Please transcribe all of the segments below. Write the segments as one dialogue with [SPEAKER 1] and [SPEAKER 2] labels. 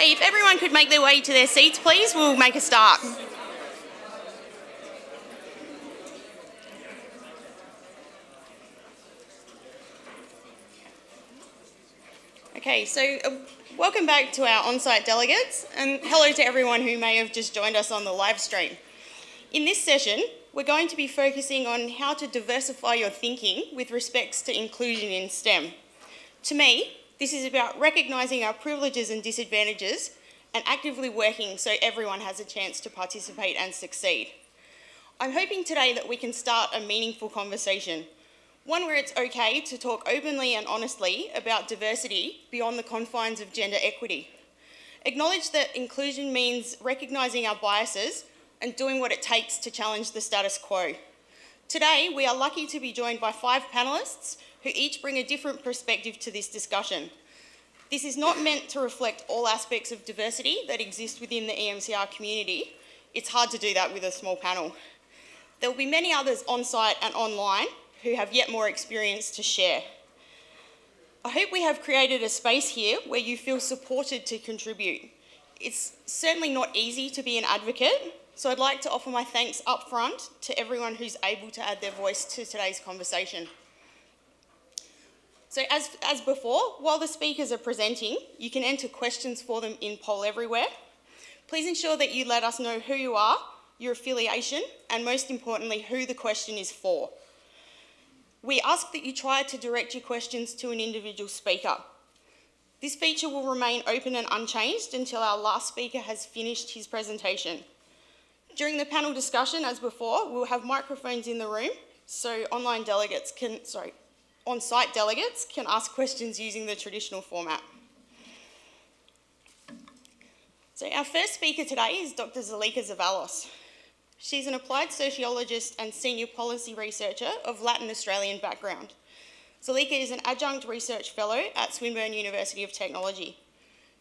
[SPEAKER 1] Okay, if everyone could make their way to their seats, please, we'll make a start. Okay, so welcome back to our on-site delegates, and hello to everyone who may have just joined us on the live stream. In this session, we're going to be focusing on how to diversify your thinking with respects to inclusion in STEM. To me, this is about recognising our privileges and disadvantages and actively working so everyone has a chance to participate and succeed. I'm hoping today that we can start a meaningful conversation, one where it's okay to talk openly and honestly about diversity beyond the confines of gender equity. Acknowledge that inclusion means recognising our biases and doing what it takes to challenge the status quo. Today, we are lucky to be joined by 5 panellists who each bring a different perspective to this discussion. This is not meant to reflect all aspects of diversity that exist within the EMCR community. It's hard to do that with a small panel. There will be many others on site and online who have yet more experience to share. I hope we have created a space here where you feel supported to contribute. It's certainly not easy to be an advocate, so I'd like to offer my thanks up front to everyone who's able to add their voice to today's conversation. So as before, while the speakers are presenting, you can enter questions for them in Poll Everywhere. Please ensure that you let us know who you are, your affiliation, and most importantly, who the question is for. We ask that you try to direct your questions to an individual speaker. This feature will remain open and unchanged until our last speaker has finished his presentation. During the panel discussion, as before, we'll have microphones in the room, so on-site delegates can ask questions using the traditional format. So our first speaker today is Dr. Zuleyka Zevallos. She's an applied sociologist and senior policy researcher of Latin Australian background. Zuleyka is an adjunct research fellow at Swinburne University of Technology.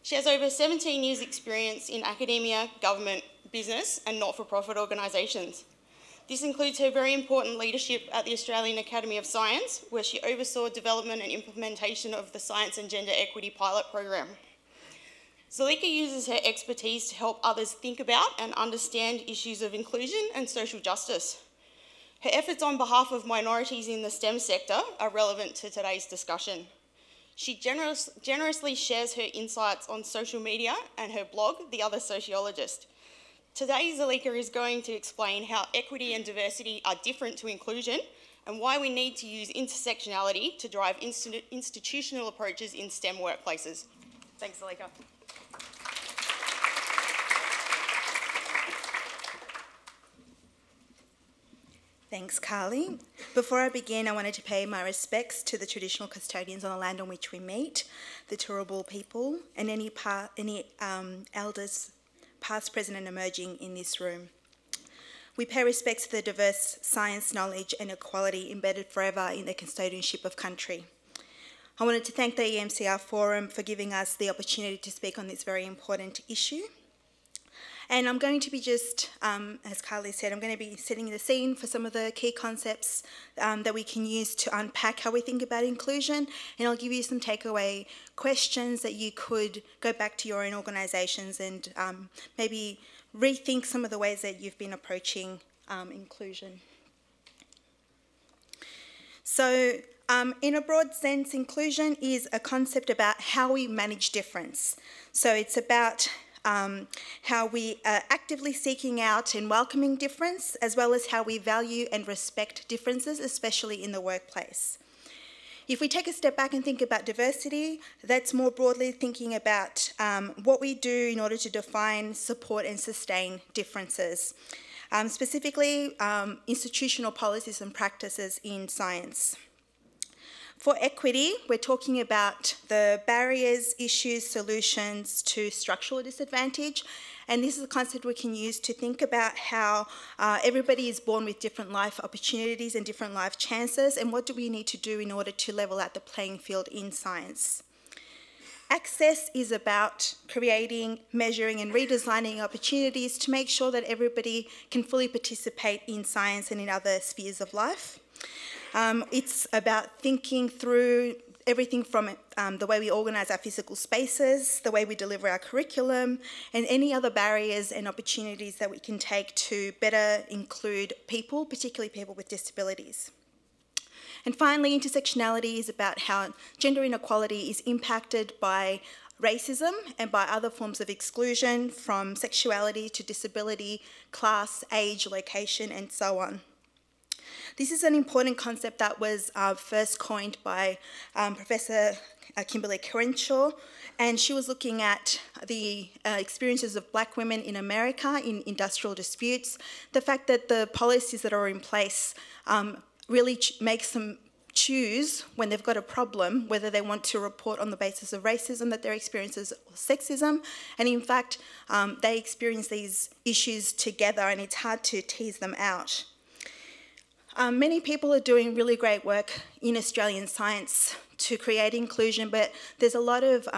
[SPEAKER 1] She has over 17 years' experience in academia, government, business and not-for-profit organisations. This includes her very important leadership at the Australian Academy of Science, where she oversaw development and implementation of the Science and Gender Equity Pilot Program. Zuleyka uses her expertise to help others think about and understand issues of inclusion and social justice. Her efforts on behalf of minorities in the STEM sector are relevant to today's discussion. She generously shares her insights on social media and her blog, The Other Sociologist. Today, Zuleyka is going to explain how equity and diversity are different to inclusion and why we need to use intersectionality to drive institutional approaches in STEM workplaces. Thanks, Zuleyka.
[SPEAKER 2] Thanks, Carly. Before I begin, I wanted to pay my respects to the traditional custodians on the land on which we meet, the Turrbal people, and any elders past, present and emerging in this room. We pay respect to the diverse science, knowledge and equality embedded forever in the custodianship of country. I wanted to thank the EMCR Forum for giving us the opportunity to speak on this very important issue. And I'm going to be as Carly said, I'm going to be setting the scene for some of the key concepts that we can use to unpack how we think about inclusion, and I'll give you some takeaway questions that you could go back to your own organisations and maybe rethink some of the ways that you've been approaching inclusion. So in a broad sense, inclusion is a concept about how we manage difference. So it's about how we are actively seeking out and welcoming difference, as well as how we value and respect differences, especially in the workplace. If we take a step back and think about diversity, that's more broadly thinking about what we do in order to define, support and sustain differences. Specifically, institutional policies and practices in science. For equity, we're talking about the barriers, issues, solutions to structural disadvantage, and this is a concept we can use to think about how everybody is born with different life opportunities and different life chances, and what do we need to do in order to level out the playing field in science. Access is about creating, measuring and redesigning opportunities to make sure that everybody can fully participate in science and in other spheres of life. It's about thinking through everything from the way we organise our physical spaces, the way we deliver our curriculum, and any other barriers and opportunities that we can take to better include people, particularly people with disabilities. And finally, intersectionality is about how gender inequality is impacted by racism and by other forms of exclusion, from sexuality to disability, class, age, location, and so on. This is an important concept that was first coined by Professor Kimberly Crenshaw, and she was looking at the experiences of black women in America in industrial disputes, the fact that the policies that are in place really makes them choose when they've got a problem whether they want to report on the basis of racism that they're experiencing or sexism, and in fact they experience these issues together and it's hard to tease them out. Many people are doing really great work in Australian science to create inclusion, but there's a lot of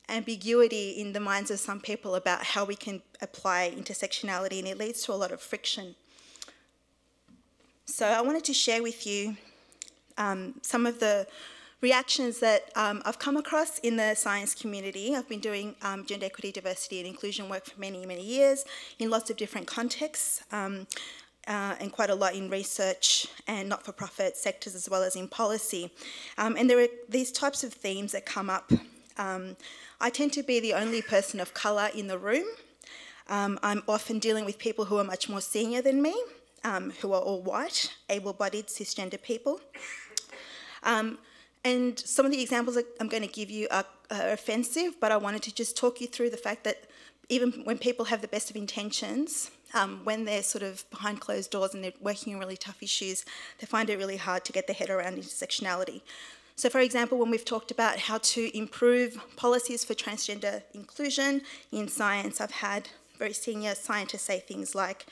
[SPEAKER 2] ambiguity in the minds of some people about how we can apply intersectionality, and it leads to a lot of friction. So I wanted to share with you some of the reactions that I've come across in the science community. I've been doing gender equity, diversity and inclusion work for many, many years in lots of different contexts. And quite a lot in research and not-for-profit sectors as well as in policy. And there are these types of themes that come up. I tend to be the only person of colour in the room. I'm often dealing with people who are much more senior than me, who are all white, able-bodied, cisgender people. And some of the examples that I'm going to give you are offensive, but I wanted to just talk you through the fact that even when people have the best of intentions, when they're sort of behind closed doors and they're working on really tough issues, they find it really hard to get their head around intersectionality. So for example, when we've talked about how to improve policies for transgender inclusion in science, I've had very senior scientists say things like,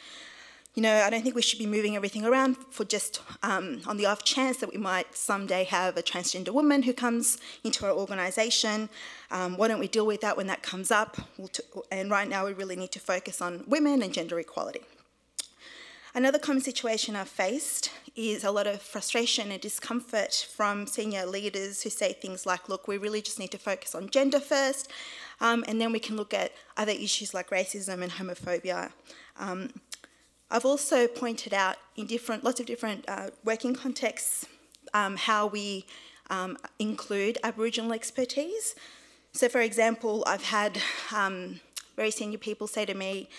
[SPEAKER 2] you know, I don't think we should be moving everything around for just on the off chance that we might someday have a transgender woman who comes into our organisation. Why don't we deal with that when that comes up? And right now we really need to focus on women and gender equality. Another common situation I've faced is a lot of frustration and discomfort from senior leaders who say things like, look, we really just need to focus on gender first, and then we can look at other issues like racism and homophobia. I've also pointed out in lots of different working contexts how we include Aboriginal expertise. So for example, I've had very senior people say to me,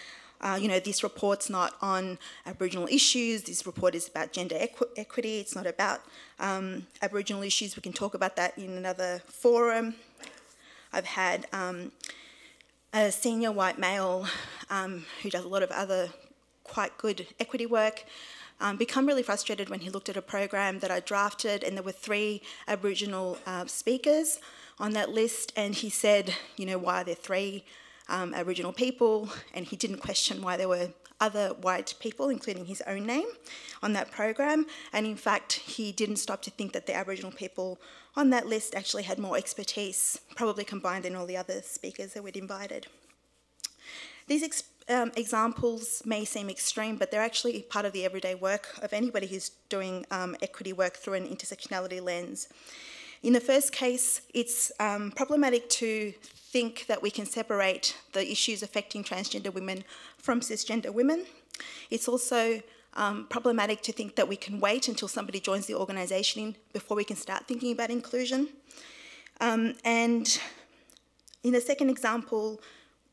[SPEAKER 2] you know, this report's not on Aboriginal issues, this report is about gender equity, it's not about Aboriginal issues, we can talk about that in another forum. I've had a senior white male who does a lot of other quite good equity work, become really frustrated when he looked at a program that I drafted and there were 3 Aboriginal speakers on that list, and he said, you know, why are there 3 Aboriginal people? And he didn't question why there were other white people, including his own name, on that program. And in fact, he didn't stop to think that the Aboriginal people on that list actually had more expertise, probably combined than all the other speakers that we'd invited. These examples may seem extreme, but they're actually part of the everyday work of anybody who's doing equity work through an intersectionality lens. In the first case, it's problematic to think that we can separate the issues affecting transgender women from cisgender women. It's also problematic to think that we can wait until somebody joins the organisation before we can start thinking about inclusion. And in the second example,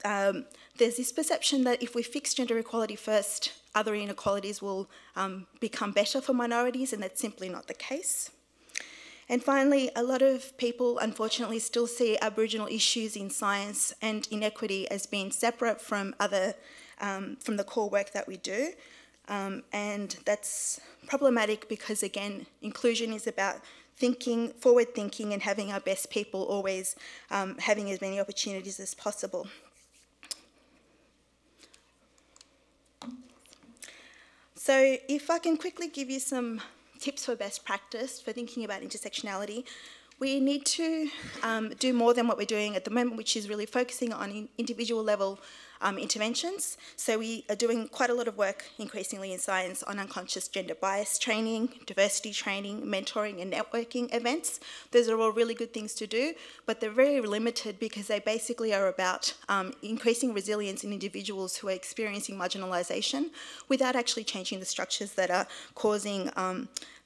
[SPEAKER 2] there's this perception that if we fix gender equality first, other inequalities will become better for minorities, and that's simply not the case. And finally, a lot of people, unfortunately, still see Aboriginal issues in science and inequity as being separate from from the core work that we do. And that's problematic because, again, inclusion is about thinking, forward thinking, and having our best people always having as many opportunities as possible. So if I can quickly give you some tips for best practice for thinking about intersectionality, We need to do more than what we're doing at the moment, which is really focusing on individual level interventions. So we are doing quite a lot of work increasingly in science on unconscious gender bias training, diversity training, mentoring and networking events. Those are all really good things to do, but they're very limited because they basically are about increasing resilience in individuals who are experiencing marginalisation without actually changing the structures that are causing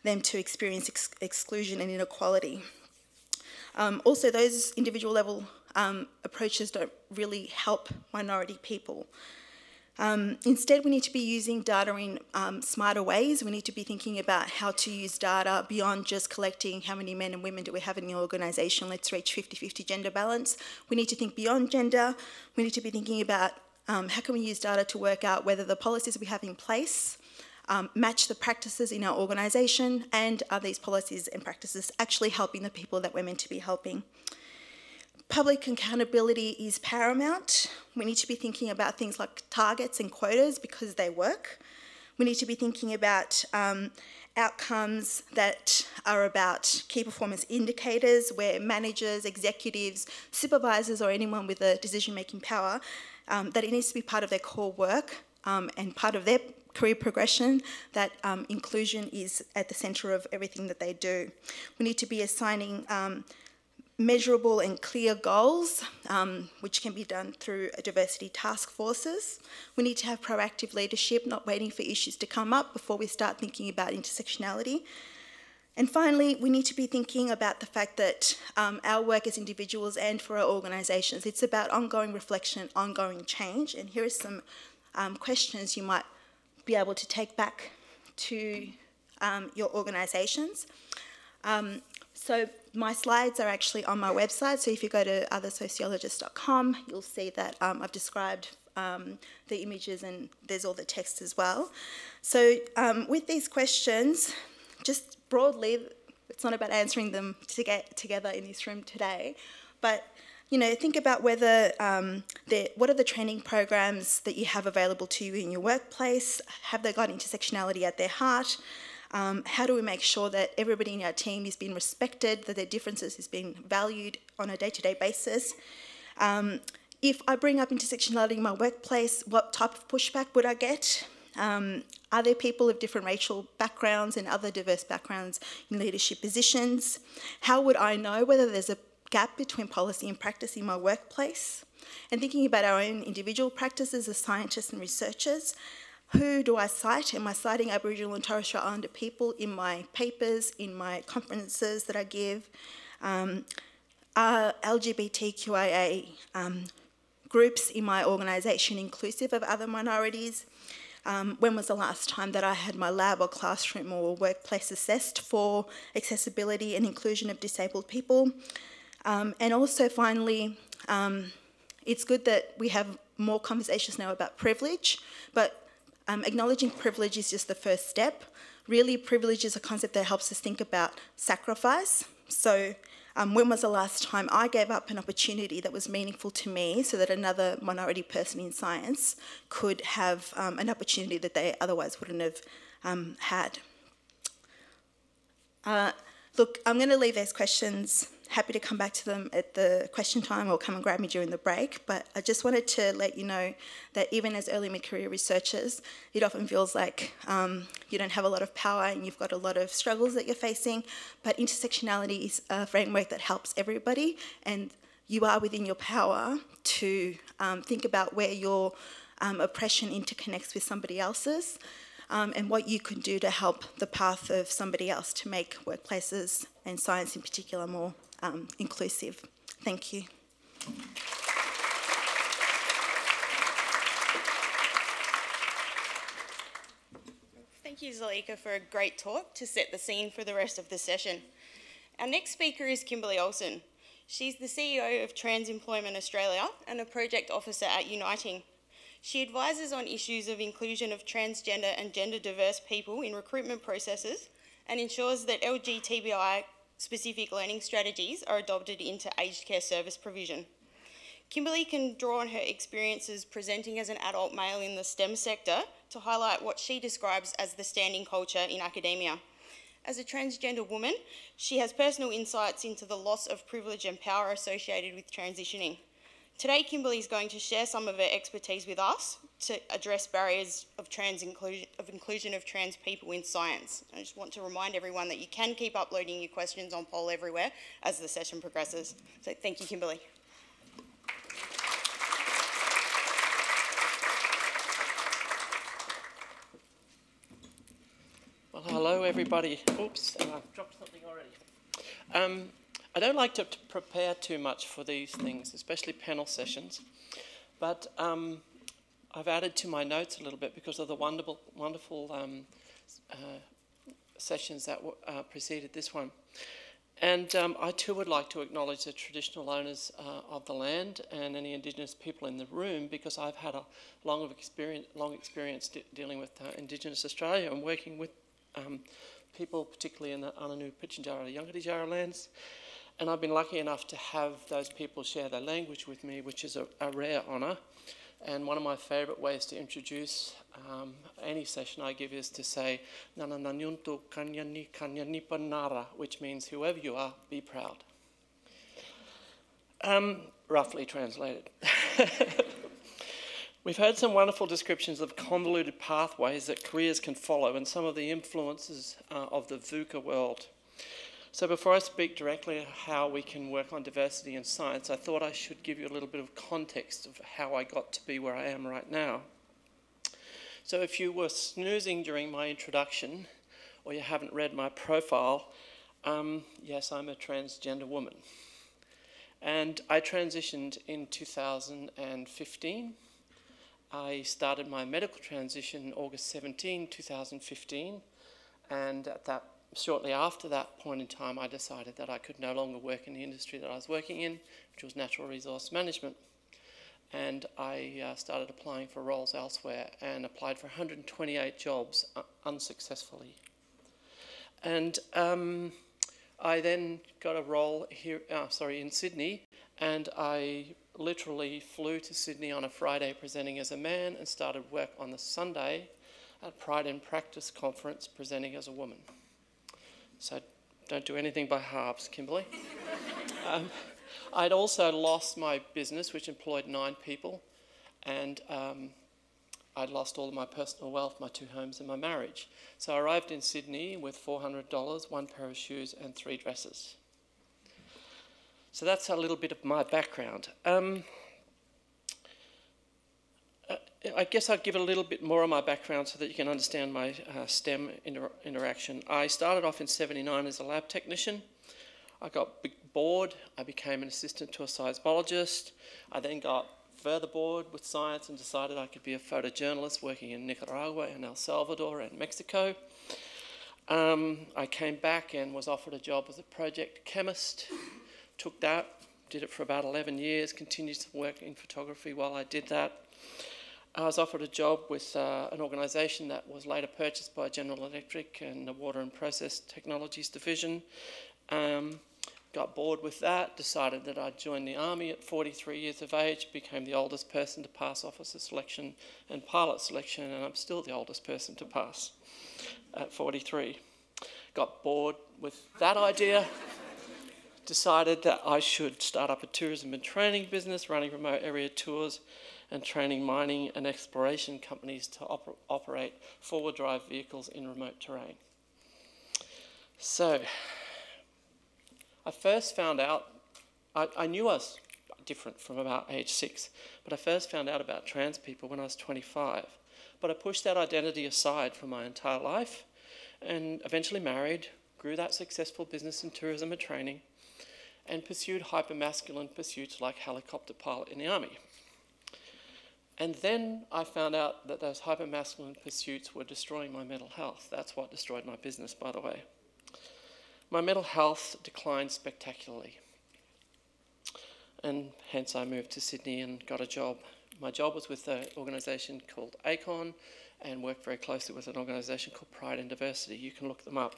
[SPEAKER 2] them to experience exclusion and inequality. Also, those individual level approaches don't really help minority people. Instead, we need to be using data in smarter ways. We need to be thinking about how to use data beyond just collecting how many men and women do we have in your organisation. Let's reach 50-50 gender balance. We need to think beyond gender. We need to be thinking about how can we use data to work out whether the policies we have in place match the practices in our organisation, and are these policies and practices actually helping the people that we're meant to be helping. Public accountability is paramount. We need to be thinking about things like targets and quotas because they work. We need to be thinking about outcomes that are about key performance indicators where managers, executives, supervisors or anyone with a decision-making power, that it needs to be part of their core work and part of their career progression, that inclusion is at the centre of everything that they do. We need to be assigning measurable and clear goals, which can be done through diversity task forces. We need to have proactive leadership, not waiting for issues to come up before we start thinking about intersectionality. And finally, we need to be thinking about the fact that our work as individuals and for our organisations, it's about ongoing reflection, ongoing change. And here are some questions you might be able to take back to your organisations. So my slides are actually on my website, so if you go to othersociologists.com, you'll see that I've described the images and there's all the text as well. So with these questions, just broadly, it's not about answering them together in this room today, but you know, think about whether what are the training programs that you have available to you in your workplace? Have they got intersectionality at their heart? How do we make sure that everybody in our team is being respected, that their differences is being valued on a day-to-day basis? If I bring up intersectionality in my workplace, what type of pushback would I get? Are there people of different racial backgrounds and other diverse backgrounds in leadership positions? How would I know whether there's a gap between policy and practice in my workplace? And thinking about our own individual practices as scientists and researchers, who do I cite? Am I citing Aboriginal and Torres Strait Islander people in my papers, in my conferences that I give? Are LGBTQIA groups in my organisation inclusive of other minorities? When was the last time that I had my lab or classroom or workplace assessed for accessibility and inclusion of disabled people? And also finally, it's good that we have more conversations now about privilege, but acknowledging privilege is just the first step. Really, privilege is a concept that helps us think about sacrifice. So when was the last time I gave up an opportunity that was meaningful to me so that another minority person in science could have an opportunity that they otherwise wouldn't have had? Look, I'm going to leave those questions. Happy to come back to them at the question time or come and grab me during the break. But I just wanted to let you know that even as early mid-career researchers, it often feels like you don't have a lot of power and you've got a lot of struggles that you're facing. But intersectionality is a framework that helps everybody, and you are within your power to think about where your oppression interconnects with somebody else's. And what you can do to help the path of somebody else to make workplaces and science in particular more inclusive. Thank you.
[SPEAKER 1] Thank you, Zalika, for a great talk to set the scene for the rest of the session. Our next speaker is Kimberly Olsen. She's the CEO of Trans Employment Australia and a project officer at Uniting. She advises on issues of inclusion of transgender and gender diverse people in recruitment processes and ensures that LGBTI-specific learning strategies are adopted into aged care service provision. Kimberly can draw on her experiences presenting as an adult male in the STEM sector to highlight what she describes as the standing culture in academia. As a transgender woman, she has personal insights into the loss of privilege and power associated with transitioning. Today, Kimberly is going to share some of her expertise with us to address barriers of inclusion of trans people in science. I just want to remind everyone that you can keep uploading your questions on Poll Everywhere as the session progresses. So thank you, Kimberly.
[SPEAKER 3] Well, hello everybody. Oops, I've dropped something already. I don't like to prepare too much for these things, especially panel sessions, but I've added to my notes a little bit because of the wonderful sessions that preceded this one. And I too would like to acknowledge the traditional owners of the land and any Indigenous people in the room, because I've had a long experience dealing with Indigenous Australia and working with people, particularly in the Anangu, Pitjantjatjara, Yangatijara lands. And I've been lucky enough to have those people share their language with me, which is a rare honour. And one of my favourite ways to introduce any session I give is to say, Nana Nanyuntu Kanyani Kanyanipa Nara, which means whoever you are, be proud. Roughly translated. We've heard some wonderful descriptions of convoluted pathways that careers can follow and some of the influences of the VUCA world. So before I speak directly on how we can work on diversity in science, I thought I should give you a little bit of context of how I got to be where I am right now. So if you were snoozing during my introduction, or you haven't read my profile, yes, I'm a transgender woman. And I transitioned in 2015. I started my medical transition August 17, 2015, and shortly after that point in time, I decided that I could no longer work in the industry that I was working in, which was natural resource management. And I started applying for roles elsewhere and applied for 128 jobs unsuccessfully. And I then got a role here, in Sydney, and I literally flew to Sydney on a Friday presenting as a man and started work on the Sunday at Pride in Practice conference presenting as a woman. So don't do anything by halves, Kimberly. I'd also lost my business, which employed 9 people, and I'd lost all of my personal wealth, my 2 homes and my marriage. So I arrived in Sydney with $400, 1 pair of shoes and 3 dresses. So that's a little bit of my background. I guess I'll give a little bit more of my background so that you can understand my STEM interaction. I started off in '79 as a lab technician. I got bored. I became an assistant to a seismologist. I then got further bored with science and decided I could be a photojournalist working in Nicaragua and El Salvador and Mexico. I came back and was offered a job as a project chemist. Took that, did it for about 11 years, continued to work in photography while I did that. I was offered a job with an organisation that was later purchased by General Electric and the Water and Process Technologies Division. Got bored with that, decided that I'd join the Army at 43 years of age, became the oldest person to pass officer selection and pilot selection, and I'm still the oldest person to pass at 43. Got bored with that idea, decided that I should start up a tourism and training business, running remote area tours and training mining and exploration companies to operate four-wheel drive vehicles in remote terrain. So I first found out, I knew I was different from about age 6, but I first found out about trans people when I was 25. But I pushed that identity aside for my entire life and eventually married, grew that successful business in tourism and training, and pursued hypermasculine pursuits like helicopter pilot in the Army. And then I found out that those hypermasculine pursuits were destroying my mental health. That's what destroyed my business, by the way. My mental health declined spectacularly. And hence I moved to Sydney and got a job. My job was with an organisation called ACON and worked very closely with an organisation called Pride in Diversity. You can look them up.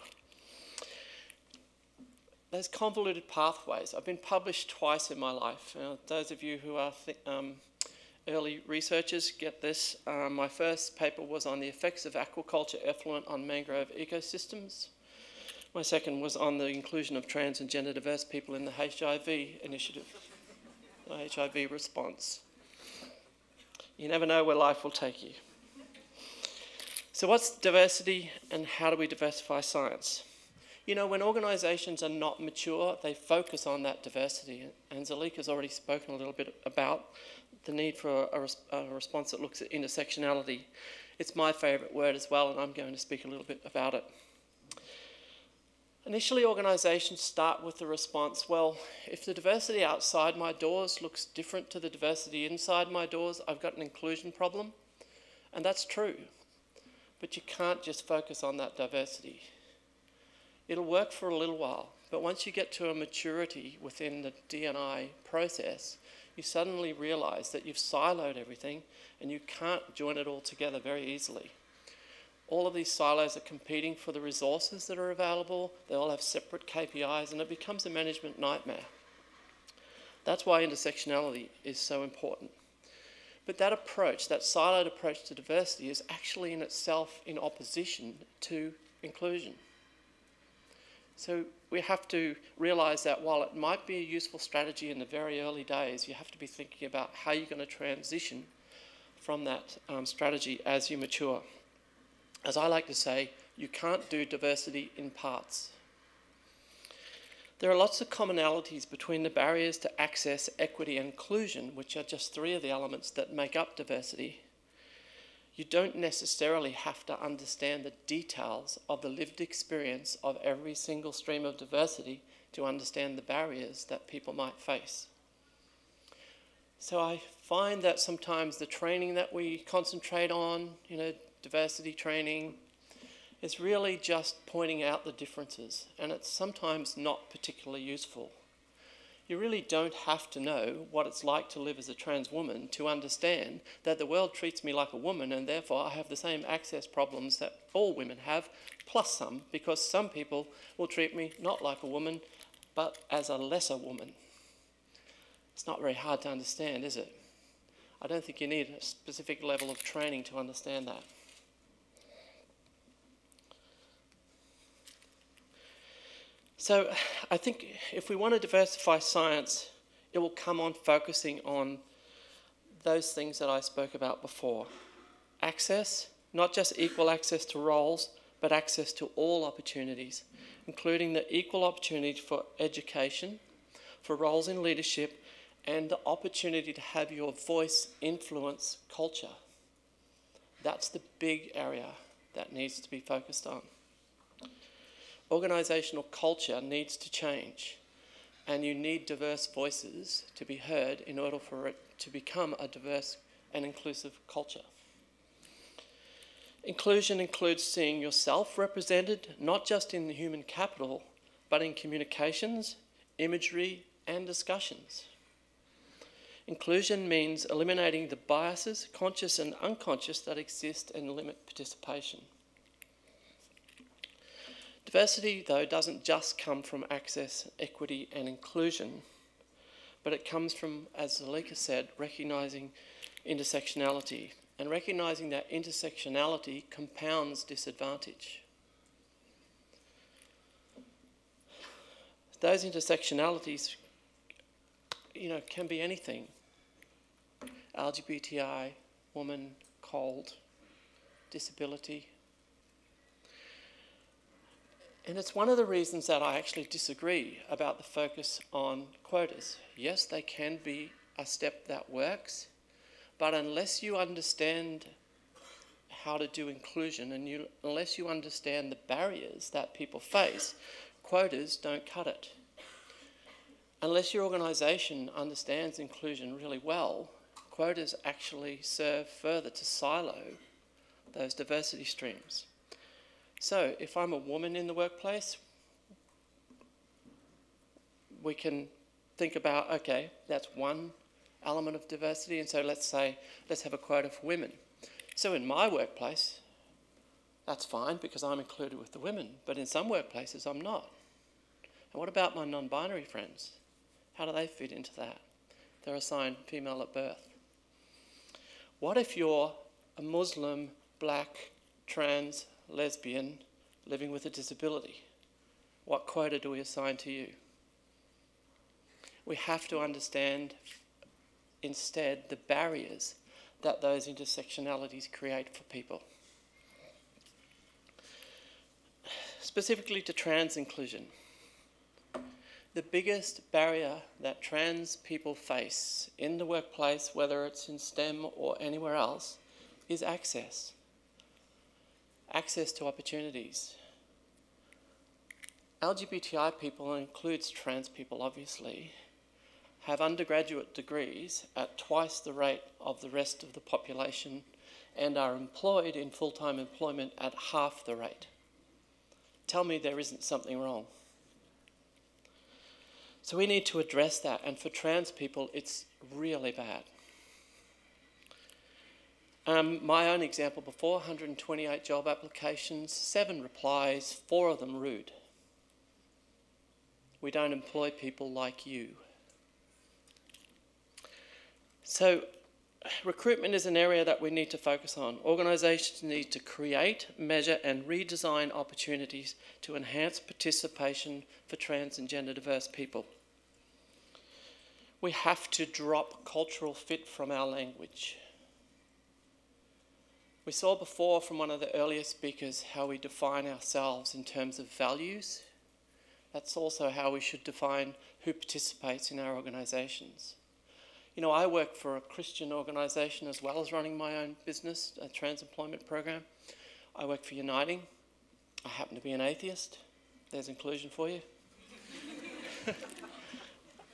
[SPEAKER 3] There's convoluted pathways. I've been published twice in my life. Those of you who are early researchers get this. My first paper was on the effects of aquaculture effluent on mangrove ecosystems. My second was on the inclusion of trans and gender diverse people in the HIV initiative, the HIV response. You never know where life will take you. So what's diversity and how do we diversify science? You know, when organisations are not mature, they focus on that diversity. And Zalika's already spoken a little bit about the need for a response that looks at intersectionality. It's my favourite word as well, and I'm going to speak a little bit about it. Initially, organisations start with the response, well, if the diversity outside my doors looks different to the diversity inside my doors, I've got an inclusion problem. And that's true. But you can't just focus on that diversity. It'll work for a little while, but once you get to a maturity within the D&I process, you suddenly realise that you've siloed everything and you can't join it all together very easily. All of these silos are competing for the resources that are available, they all have separate KPIs, and it becomes a management nightmare. That's why intersectionality is so important. But that approach, that siloed approach to diversity, is actually in itself in opposition to inclusion. So we have to realise that while it might be a useful strategy in the very early days, you have to be thinking about how you're going to transition from that strategy as you mature. As I like to say, you can't do diversity in parts. There are lots of commonalities between the barriers to access, equity and inclusion, which are just three of the elements that make up diversity. You don't necessarily have to understand the details of the lived experience of every single stream of diversity to understand the barriers that people might face. So I find that sometimes the training that we concentrate on, diversity training, is really just pointing out the differences, and it's sometimes not particularly useful. You really don't have to know what it's like to live as a trans woman to understand that the world treats me like a woman and therefore I have the same access problems that all women have, plus some, because some people will treat me not like a woman, but as a lesser woman. It's not very hard to understand, is it? I don't think you need a specific level of training to understand that. So I think if we want to diversify science, it will come on focusing on those things that I spoke about before. Access, not just equal access to roles, but access to all opportunities, including the equal opportunity for education, for roles in leadership, and the opportunity to have your voice influence culture. That's the big area that needs to be focused on. Organisational culture needs to change, and you need diverse voices to be heard in order for it to become a diverse and inclusive culture. Inclusion includes seeing yourself represented, not just in the human capital, but in communications, imagery, and discussions. Inclusion means eliminating the biases, conscious and unconscious, that exist and limit participation. Diversity, though, doesn't just come from access, equity and inclusion, but it comes from, as Zalika said, recognising intersectionality, and recognising that intersectionality compounds disadvantage. Those intersectionalities, can be anything. LGBTI, woman, cold, disability. And it's one of the reasons that I actually disagree about the focus on quotas. Yes, they can be a step that works, but unless you understand how to do inclusion and unless you understand the barriers that people face, quotas don't cut it. Unless your organisation understands inclusion really well, quotas actually serve further to silo those diversity streams. So if I'm a woman in the workplace, we can think about, okay, that's one element of diversity, and so let's have a quota for women. So in my workplace, that's fine because I'm included with the women, but in some workplaces I'm not. And what about my non-binary friends? How do they fit into that? They're assigned female at birth. What if you're a Muslim, black, trans, lesbian, living with a disability? What quota do we assign to you? We have to understand instead the barriers that those intersectionalities create for people. Specifically to trans inclusion, the biggest barrier that trans people face in the workplace, whether it's in STEM or anywhere else, is access. Access to opportunities. LGBTI people, and includes trans people obviously, have undergraduate degrees at twice the rate of the rest of the population and are employed in full-time employment at half the rate. Tell me there isn't something wrong. So we need to address that, and for trans people, it's really bad. My own example before, 128 job applications, 7 replies, 4 of them rude. We don't employ people like you. So recruitment is an area that we need to focus on. Organisations need to create, measure and redesign opportunities to enhance participation for trans and gender diverse people. We have to drop cultural fit from our language. We saw before from one of the earlier speakers how we define ourselves in terms of values. That's also how we should define who participates in our organisations. You know, I work for a Christian organisation as well as running my own business, a trans employment program. I work for Uniting. I happen to be an atheist. There's inclusion for you.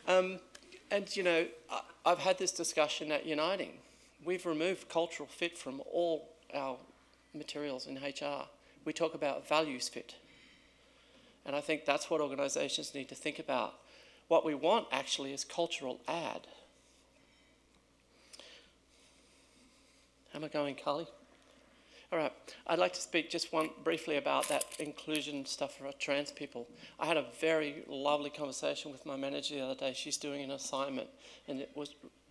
[SPEAKER 3] And you know, I've had this discussion at Uniting. We've removed cultural fit from all our materials in HR. We talk about values fit. And I think that's what organisations need to think about. What we want actually is cultural add. How am I going, Carly? All right, I'd like to speak just briefly about that inclusion stuff for trans people. I had a very lovely conversation with my manager the other day. She's doing an assignment and it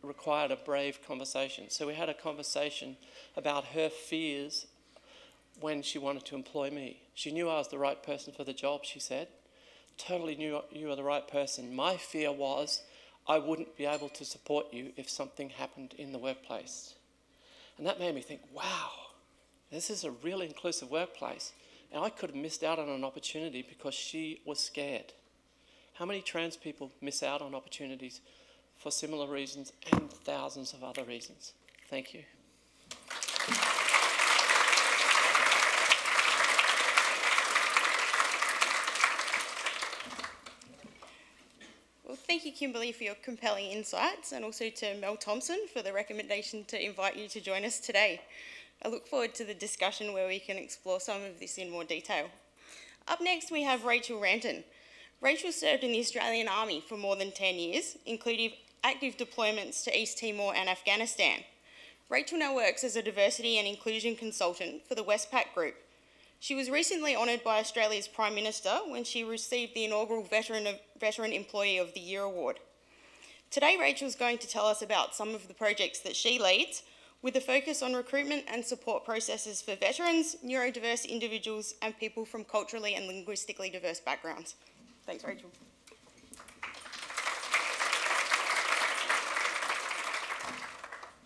[SPEAKER 3] required a brave conversation. So we had a conversation about her fears when she wanted to employ me. She knew I was the right person for the job, she said. Totally knew you were the right person. My fear was I wouldn't be able to support you if something happened in the workplace. And that made me think, wow, this is a really inclusive workplace. And I could have missed out on an opportunity because she was scared. How many trans people miss out on opportunities for similar reasons and thousands of other reasons? Thank you.
[SPEAKER 1] Well, thank you, Kimberly, for your compelling insights, and also to Mel Thompson for the recommendation to invite you to join us today. I look forward to the discussion where we can explore some of this in more detail. Up next, we have Rachel Ranton. Rachel served in the Australian Army for more than 10 years, including active deployments to East Timor and Afghanistan. Rachel now works as a diversity and inclusion consultant for the Westpac Group. She was recently honoured by Australia's Prime Minister when she received the inaugural Veteran Employee of the Year award. Today, Rachel's going to tell us about some of the projects that she leads, with a focus on recruitment and support processes for veterans, neurodiverse individuals, and people from culturally and linguistically diverse backgrounds. Thanks, Rachel.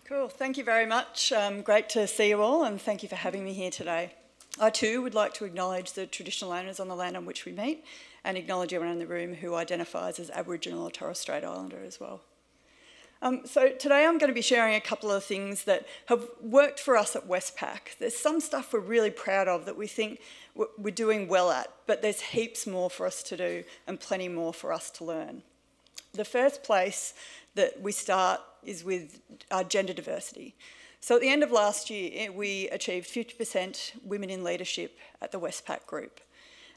[SPEAKER 4] Cool, thank you very much. Great to see you all, and thank you for having me here today. I too would like to acknowledge the traditional owners on the land on which we meet, and acknowledge everyone in the room who identifies as Aboriginal or Torres Strait Islander as well. So today I'm going to be sharing a couple of things that have worked for us at Westpac. There's some stuff we're really proud of that we think we're doing well at, but there's heaps more for us to do and plenty more for us to learn. The first place that we start is with gender diversity. So at the end of last year, we achieved 50% women in leadership at the Westpac Group.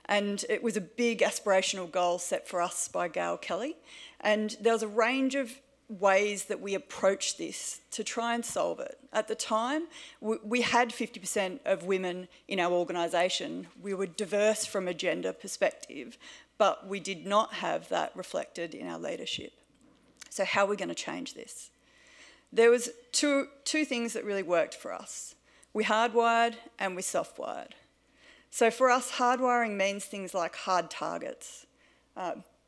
[SPEAKER 4] And it was a big aspirational goal set for us by Gail Kelly. And there was a range of ways that we approached this to try and solve it. At the time, we had 50% of women in our organisation. We were diverse from a gender perspective, but we did not have that reflected in our leadership. So how are we going to change this? There was two things that really worked for us. We hardwired and we softwired. So for us, hardwiring means things like hard targets.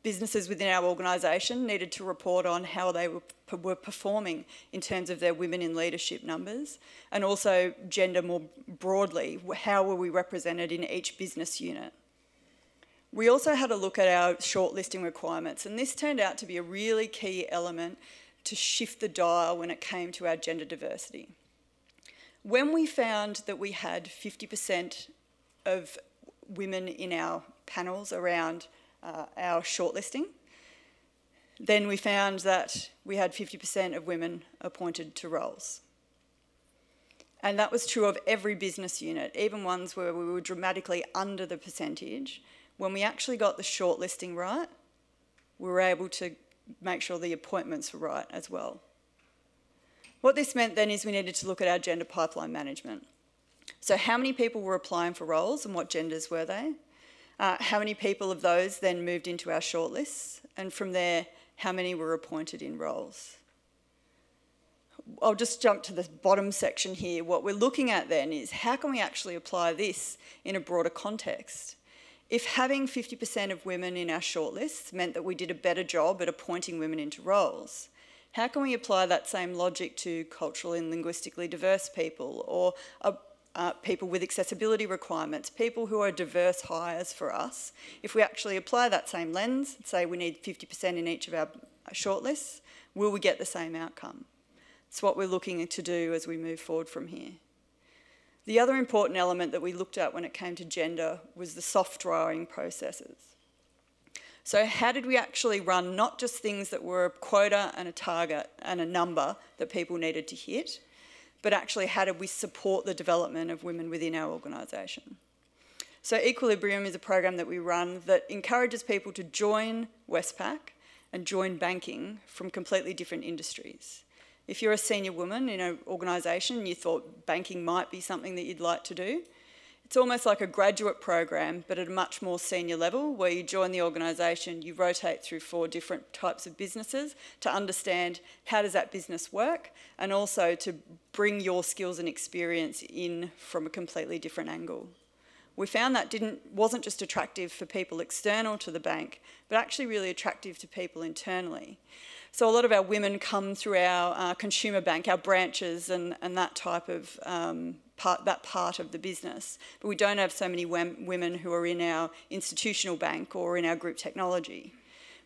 [SPEAKER 4] Businesses within our organisation needed to report on how they were performing in terms of their women in leadership numbers, and also gender more broadly, how were we represented in each business unit. We also had a look at our shortlisting requirements, and this turned out to be a really key element to shift the dial when it came to our gender diversity. When we found that we had 50% of women in our panels around our shortlisting, then we found that we had 50% of women appointed to roles. And that was true of every business unit, even ones where we were dramatically under the percentage. When we actually got the shortlisting right, we were able to make sure the appointments were right as well. What this meant then is we needed to look at our gender pipeline management. So how many people were applying for roles and what genders were they? How many people of those then moved into our shortlists? And from there, how many were appointed in roles? I'll just jump to the bottom section here. What we're looking at then is how can we actually apply this in a broader context? If having 50% of women in our shortlists meant that we did a better job at appointing women into roles, how can we apply that same logic to culturally and linguistically diverse people, or people with accessibility requirements, people who are diverse hires for us? If we actually apply that same lens, say we need 50% in each of our shortlists, will we get the same outcome? It's what we're looking to do as we move forward from here. The other important element that we looked at when it came to gender was the soft wiring processes. So how did we actually run not just things that were a quota and a target and a number that people needed to hit, but actually how did we support the development of women within our organisation? So Equilibrium is a program that we run that encourages people to join Westpac and join banking from completely different industries. If you're a senior woman in an organisation and you thought banking might be something that you'd like to do, it's almost like a graduate program, but at a much more senior level, where you join the organisation, you rotate through 4 different types of businesses to understand how does that business work, and also to bring your skills and experience in from a completely different angle. We found that wasn't just attractive for people external to the bank, but actually really attractive to people internally. So a lot of our women come through our consumer bank, our branches, and that type of part of the business. But we don't have so many women who are in our institutional bank or in our group technology.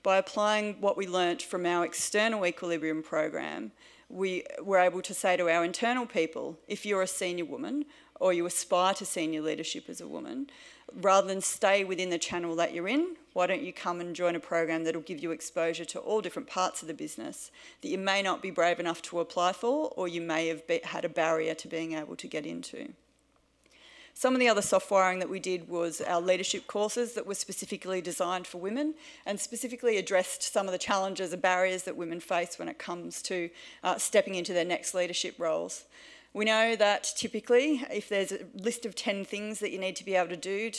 [SPEAKER 4] By applying what we learnt from our external Equilibrium program, we were able to say to our internal people, if you're a senior woman or you aspire to senior leadership as a woman, rather than stay within the channel that you're in, why don't you come and join a program that'll give you exposure to all different parts of the business that you may not be brave enough to apply for, or you may have had a barrier to being able to get into. Some of the other soft wiring that we did was our leadership courses that were specifically designed for women and specifically addressed some of the challenges and barriers that women face when it comes to stepping into their next leadership roles. We know that typically if there's a list of 10 things that you need to be able to do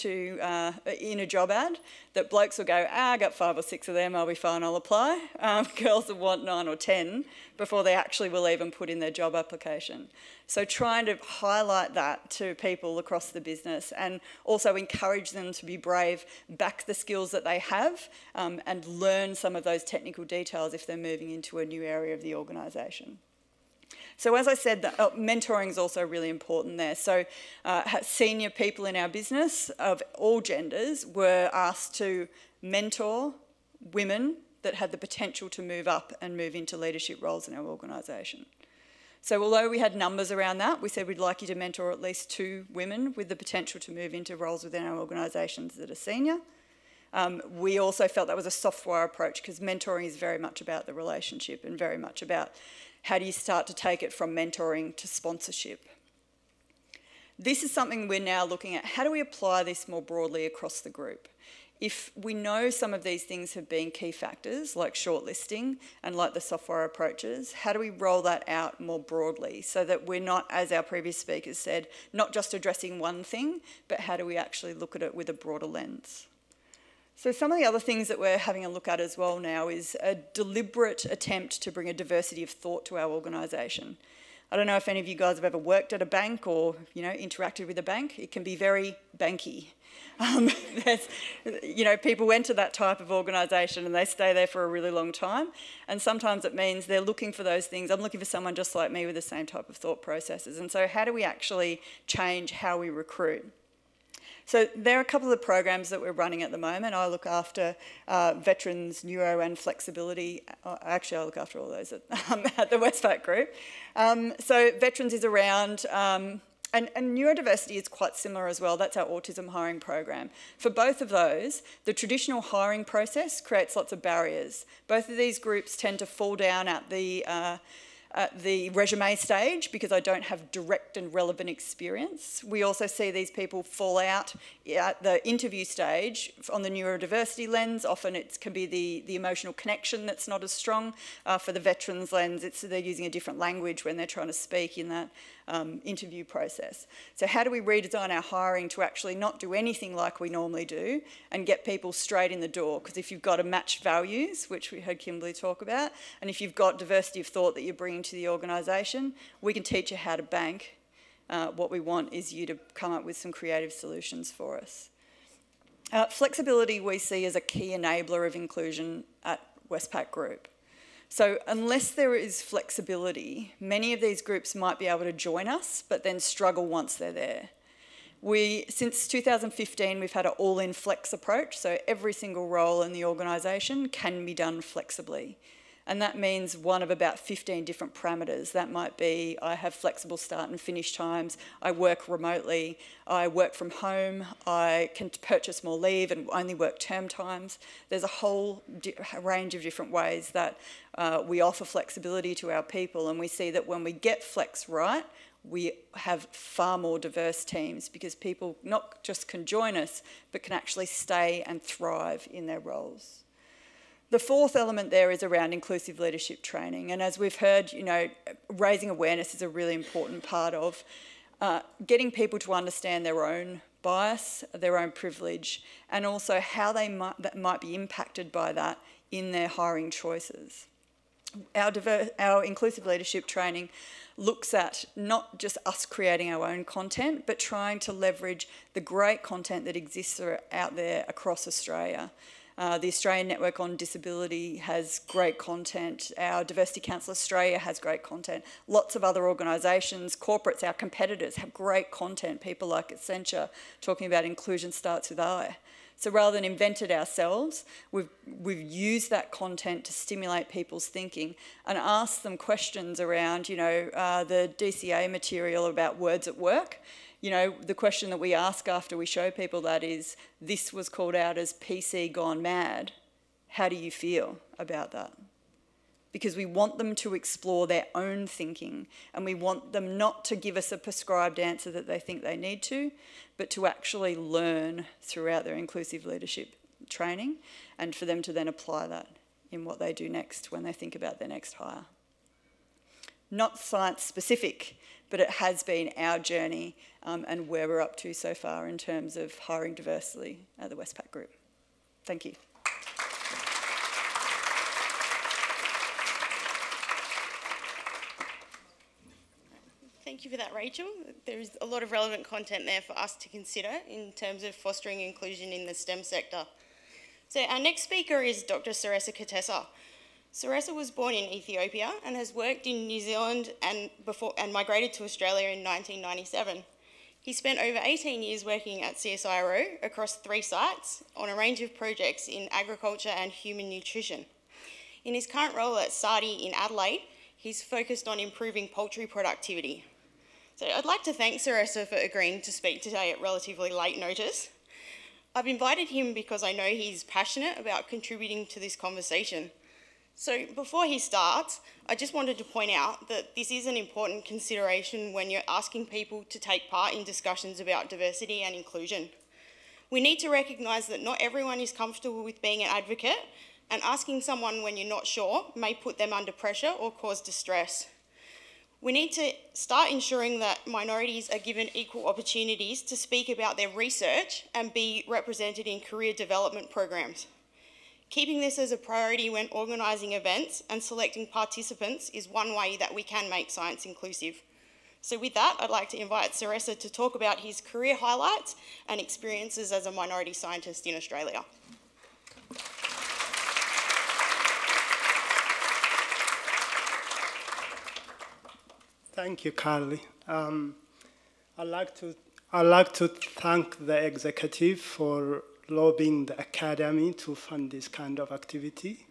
[SPEAKER 4] in a job ad, that blokes will go, I got 5 or 6 of them, I'll be fine, I'll apply. Girls will want 9 or 10 before they actually will even put in their job application. So trying to highlight that to people across the business and also encourage them to be brave, back the skills that they have, and learn some of those technical details if they're moving into a new area of the organisation. So as I said, mentoring is also really important there. So senior people in our business of all genders were asked to mentor women that had the potential to move up and move into leadership roles in our organisation. So although we had numbers around that, we said we'd like you to mentor at least 2 women with the potential to move into roles within our organisations that are senior. We also felt that was a soft wire approach because mentoring is very much about the relationship and very much about how do you start to take it from mentoring to sponsorship. This is something we're now looking at. How do we apply this more broadly across the group? If we know some of these things have been key factors, like shortlisting and like the soft wire approaches, how do we roll that out more broadly so that we're not, as our previous speakers said, not just addressing one thing, but how do we actually look at it with a broader lens? So some of the other things that we're having a look at as well now is a deliberate attempt to bring a diversity of thought to our organisation. I don't know if any of you guys have ever worked at a bank or, you know, interacted with a bank. It can be very banky. You know, people enter that type of organisation and they stay there for a really long time. And sometimes it means they're looking for those things. I'm looking for someone just like me with the same type of thought processes. And so how do we actually change how we recruit? So there are a couple of programs that we're running at the moment. I look after veterans, neuro and flexibility. Actually, I look after all those at the Westpac Group. So veterans is around, and neurodiversity is quite similar as well. That's our autism hiring program. For both of those, the traditional hiring process creates lots of barriers. Both of these groups tend to fall down at the resume stage because I don't have direct and relevant experience. We also see these people fall out at the interview stage on the neurodiversity lens. Often it can be the emotional connection that's not as strong. For the veterans lens, they're using a different language when they're trying to speak in that interview process. So how do we redesign our hiring to actually not do anything like we normally do and get people straight in the door? Because if you've got a matched values, which we heard Kimberly talk about, and if you've got diversity of thought that you're bringing to the organisation, we can teach you how to bank. What we want is you to come up with some creative solutions for us. Flexibility we see as a key enabler of inclusion at Westpac Group. So unless there is flexibility, many of these groups might be able to join us, but then struggle once they're there. Since 2015, we've had an all-in flex approach, so every single role in the organisation can be done flexibly. And that means one of about 15 different parameters. That might be, I have flexible start and finish times, I work remotely, I work from home, I can purchase more leave and only work term times. There's a whole range of different ways that we offer flexibility to our people, and we see that when we get flex right, we have far more diverse teams because people not just can join us, but can actually stay and thrive in their roles. The fourth element there is around inclusive leadership training. And as we've heard, you know, raising awareness is a really important part of getting people to understand their own bias, their own privilege, and also how they might be impacted by that in their hiring choices. Our inclusive leadership training looks at not just us creating our own content, but trying to leverage the great content that exists out there across Australia. The Australian Network on Disability has great content. Our Diversity Council Australia has great content. Lots of other organisations, corporates, our competitors have great content. People like Accenture talking about inclusion starts with I. So rather than invent it ourselves, we've used that content to stimulate people's thinking and ask them questions around, you know, the DCA material about words at work. You know, the question that we ask after we show people that is, this was called out as PC gone mad. How do you feel about that? Because we want them to explore their own thinking, and we want them not to give us a prescribed answer that they think they need to, but to actually learn throughout their inclusive leadership training, and for them to then apply that in what they do next when they think about their next hire. Not science specific, but it has been our journey and where we're up to so far in terms of hiring diversely at the Westpac Group. Thank you.
[SPEAKER 1] Thank you for that, Rachel. There's a lot of relevant content there for us to consider in terms of fostering inclusion in the STEM sector. So our next speaker is Dr. Saresa Katesa. Saresa was born in Ethiopia and has worked in New Zealand and migrated to Australia in 1997. He spent over 18 years working at CSIRO across 3 sites on a range of projects in agriculture and human nutrition. In his current role at Sardi in Adelaide, he's focused on improving poultry productivity. So I'd like to thank Saresa for agreeing to speak today at relatively late notice. I've invited him because I know he's passionate about contributing to this conversation. So before he starts, I just wanted to point out that this is an important consideration when you're asking people to take part in discussions about diversity and inclusion. We need to recognise that not everyone is comfortable with being an advocate, and asking someone when you're not sure may put them under pressure or cause distress. We need to start ensuring that minorities are given equal opportunities to speak about their research and be represented in career development programs. Keeping this as a priority when organising events and selecting participants is one way that we can make science inclusive. So with that, I'd like to invite Saresa to talk about his career highlights and experiences as a minority scientist in Australia.
[SPEAKER 5] Thank you, Carly. I'd like to thank the executive for lobbying the academy to fund this kind of activity.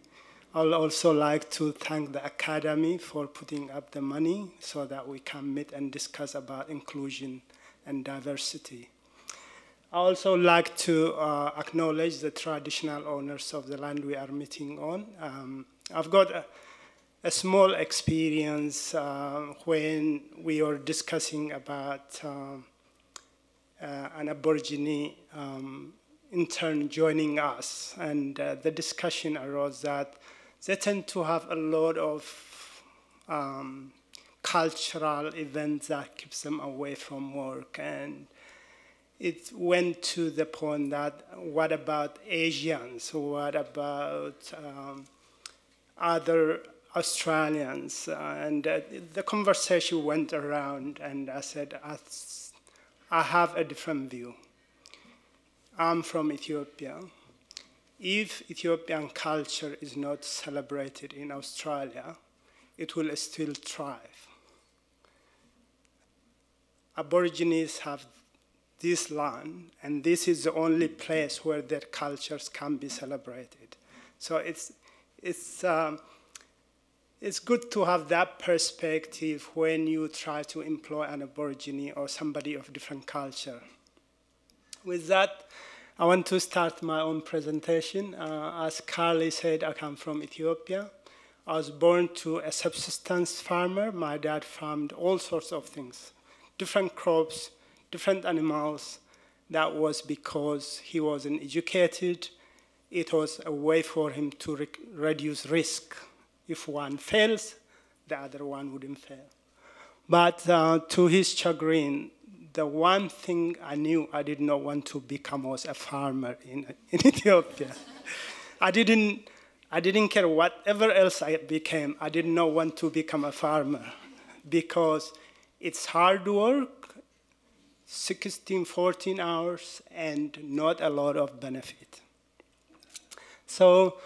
[SPEAKER 5] I'd also like to thank the academy for putting up the money so that we can meet and discuss about inclusion and diversity. I also like to acknowledge the traditional owners of the land we are meeting on. I've got a small experience when we were discussing about an Aborigine intern joining us, and the discussion arose that they tend to have a lot of cultural events that keeps them away from work, and it went to the point that what about Asians? What about other Australians? And the conversation went around, and I said, I have a different view. I'm from Ethiopia. If Ethiopian culture is not celebrated in Australia, it will still thrive. Aborigines have this land, and this is the only place where their cultures can be celebrated. So it's good to have that perspective when you try to employ an Aborigine or somebody of different culture. With that, I want to start my own presentation. As Carly said, I come from Ethiopia. I was born to a subsistence farmer. My dad farmed all sorts of things, different crops, different animals. That was because he wasn't educated. It was a way for him to reduce risk. If one fails, the other one wouldn't fail. But to his chagrin, the one thing I knew I did not want to become was a farmer in Ethiopia. I didn't care whatever else I became. I did not want to become a farmer because it's hard work, 16, 14 hours, and not a lot of benefit. So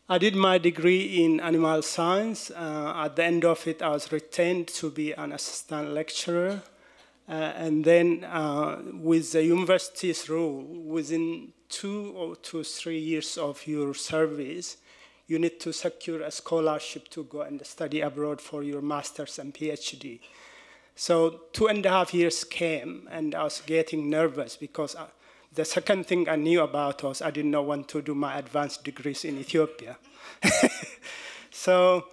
[SPEAKER 5] I did my degree in animal science. At the end of it, I was retained to be an assistant lecturer. And then with the university's rule, within 2 to 3 years of your service, you need to secure a scholarship to go and study abroad for your master's and PhD. So 2.5 years came, and I was getting nervous because the second thing I knew about was I did not want to do my advanced degrees in Ethiopia. So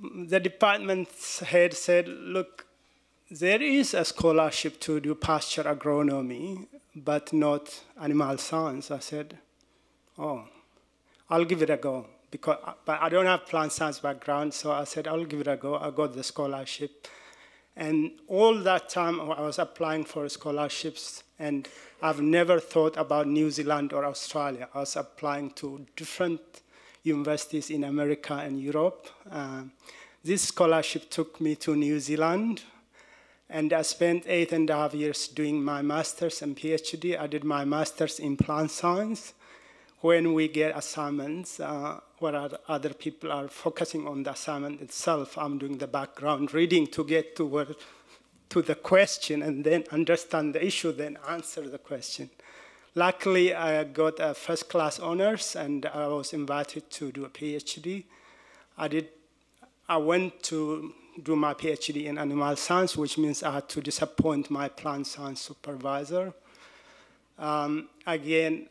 [SPEAKER 5] the department's head said, look, there is a scholarship to do pasture agronomy, but not animal science. I said, oh, I'll give it a go. But I don't have plant science background, so I said, I'll give it a go. I got the scholarship. And all that time, I was applying for scholarships, and I've never thought about New Zealand or Australia. I was applying to different universities in America and Europe. This scholarship took me to New Zealand, and I spent 8.5 years doing my master's and PhD. I did my master's in plant science. When we get assignments where other people are focusing on the assignment itself, I'm doing the background reading to get to the question and then understand the issue, then answer the question. Luckily, I got a first-class honors, and I was invited to do a PhD. I went to do my PhD in animal science, which means I had to disappoint my plant science supervisor. Again,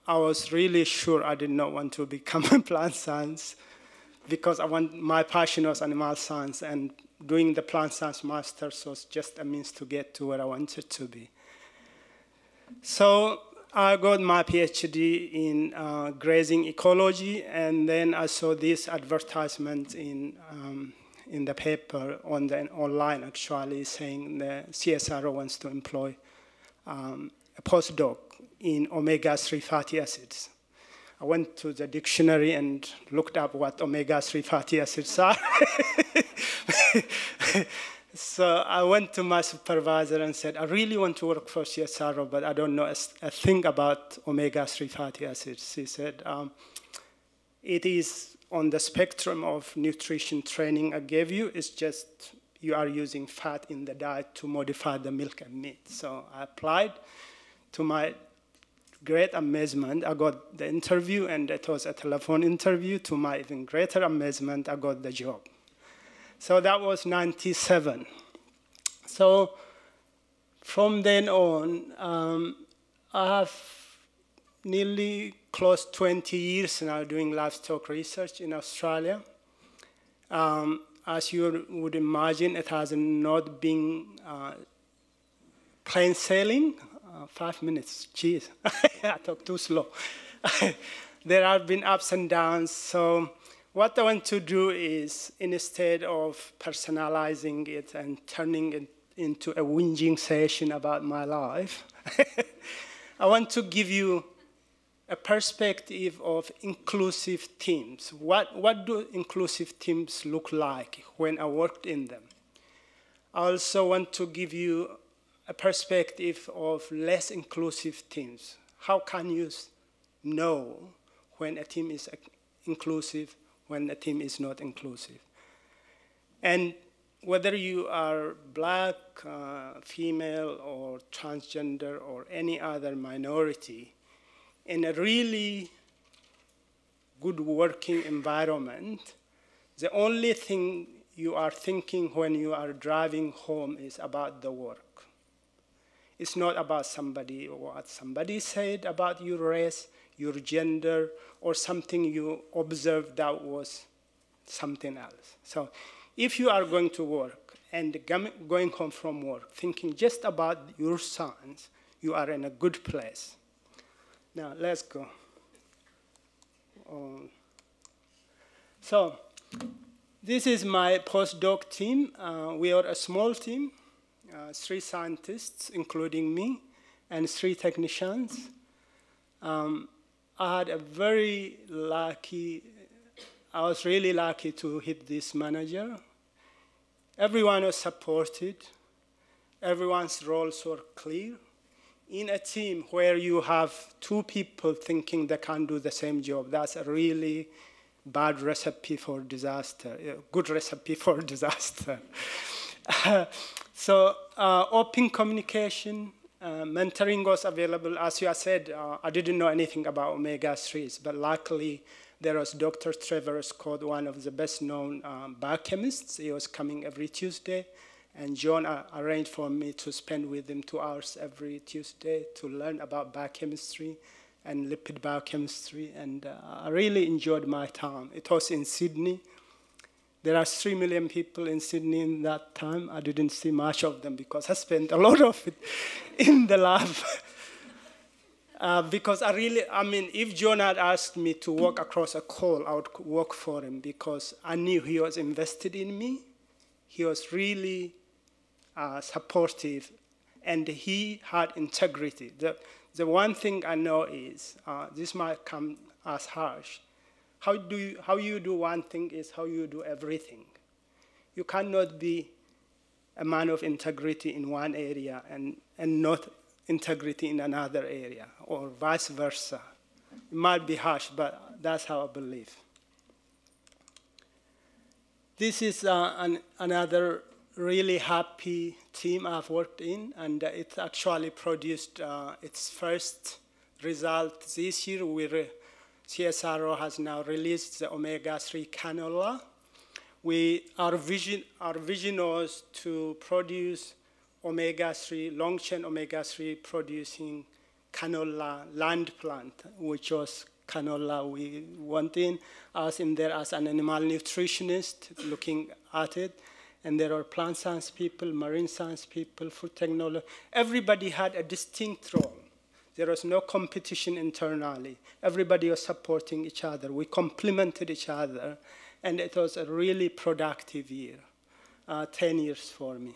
[SPEAKER 5] I was really sure I did not want to become a plant science because my passion was animal science, and doing the plant science master's was just a means to get to where I wanted to be. So I got my PhD in grazing ecology, and then I saw this advertisement in the paper online actually saying the CSIRO wants to employ a postdoc in omega-3 fatty acids. I went to the dictionary and looked up what omega-3 fatty acids are. So I went to my supervisor and said, I really want to work for CSIRO, but I don't know a thing about omega-3 fatty acids. He said, it is on the spectrum of nutrition training I gave you. It's just you are using fat in the diet to modify the milk and meat. So I applied. To my great amazement, I got the interview, and it was a telephone interview. To my even greater amazement, I got the job. So that was 97. So from then on, I have nearly close 20 years now doing livestock research in Australia. As you would imagine, it has not been plain sailing. 5 minutes, geez, I talk too slow. There have been ups and downs. So what I want to do is, instead of personalizing it and turning it into a whinging session about my life, I want to give you a perspective of inclusive teams. What do inclusive teams look like when I worked in them? I also want to give you a perspective of less inclusive teams. How can you know when a team is inclusive, when a team is not inclusive? And whether you are black, female, or transgender, or any other minority, in a really good working environment, the only thing you are thinking when you are driving home is about the work. It's not about somebody or what somebody said about your race, your gender, or something you observed that was something else. So if you are going to work and going home from work thinking just about your sons, you are in a good place. Now, let's go. So this is my postdoc team. We are a small team. 3 scientists, including me, and 3 technicians. I was really lucky to hit this manager. Everyone was supported. Everyone's roles were clear. In a team where you have 2 people thinking they can't do the same job, that's a really bad recipe for disaster, a good recipe for disaster. So open communication, mentoring was available. As you said, I didn't know anything about omega-3s, but luckily there was Dr. Trevor Scott, one of the best-known biochemists. He was coming every Tuesday, and John arranged for me to spend with him 2 hours every Tuesday to learn about biochemistry and lipid biochemistry, and I really enjoyed my time. It was in Sydney. There are 3 million people in Sydney in that time. I didn't see much of them because I spent a lot of it in the lab. Because if John had asked me to walk across a call, I would walk for him because I knew he was invested in me. He was really supportive, and he had integrity. The one thing I know is, this might come as harsh, how you do one thing is how you do everything. You cannot be a man of integrity in one area and not integrity in another area, or vice versa. It might be harsh, but that's how I believe. This is another really happy team I've worked in, and it actually produced its first result this year. CSIRO has now released the omega-3 canola. Our vision was to produce omega-3, long-chain omega-3 producing canola land plant, which was canola we wanted. I was in there as an animal nutritionist looking at it. And there are plant science people, marine science people, food technology. Everybody had a distinct role. There was no competition internally. Everybody was supporting each other. We complemented each other. And it was a really productive year, 10 years for me.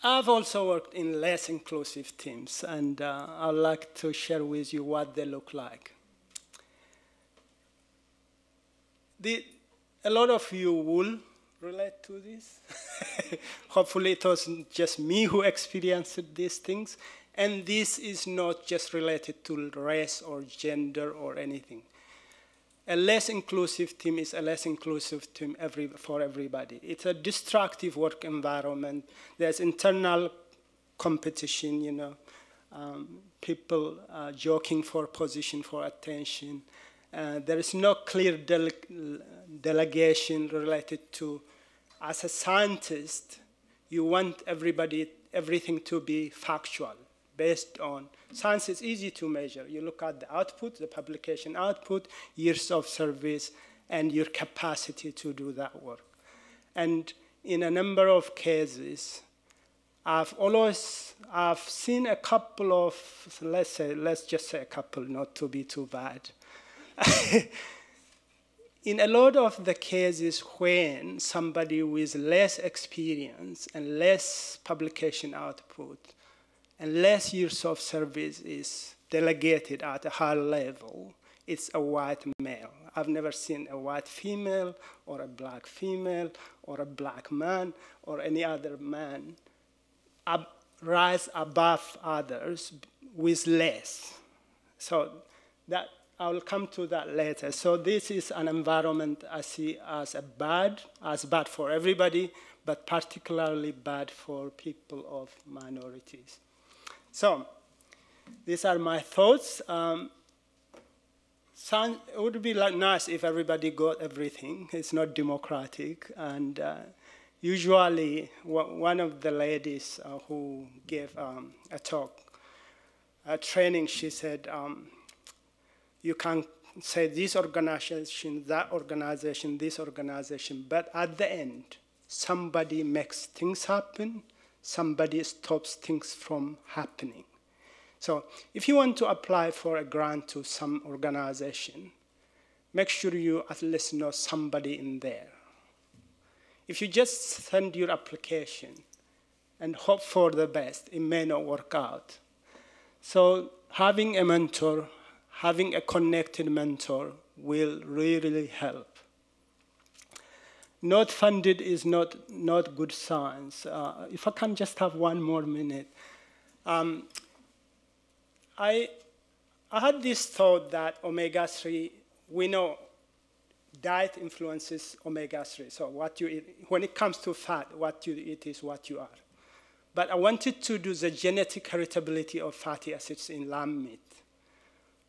[SPEAKER 5] I've also worked in less inclusive teams, and I'd like to share with you what they look like. A lot of you will relate to this. Hopefully it wasn't just me who experienced these things. And this is not just related to race or gender or anything. A less inclusive team is a less inclusive team for everybody. It's a destructive work environment. There's internal competition, you know, people joking for position, for attention. There is no clear delegation related to, as a scientist, you want everything to be factual, based on, science is easy to measure. You look at the output, the publication output, years of service, and your capacity to do that work. And in a number of cases, I've seen a couple of, let's just say a couple, not to be too bad. In a lot of the cases when somebody with less experience and less publication output and less years of service is delegated at a high level, it's a white male. I've never seen a white female or a black female or a black man or any other man rise above others with less. So that I will come to that later. So this is an environment I see as bad for everybody, but particularly bad for people of minorities. So these are my thoughts. It would be nice if everybody got everything. It's not democratic. And usually, one of the ladies who gave a talk, a training, she said, you can say this organization, that organization, this organization, but at the end, somebody makes things happen, somebody stops things from happening. So if you want to apply for a grant to some organization, make sure you at least know somebody in there. If you just send your application and hope for the best, it may not work out. So having a mentor, having a connected mentor will really help. Not funded is not good science. If I can just have one more minute. I had this thought that omega-3, we know diet influences omega-3. So what you eat, when it comes to fat, what you eat is what you are. But I wanted to do the genetic heritability of fatty acids in lamb meat.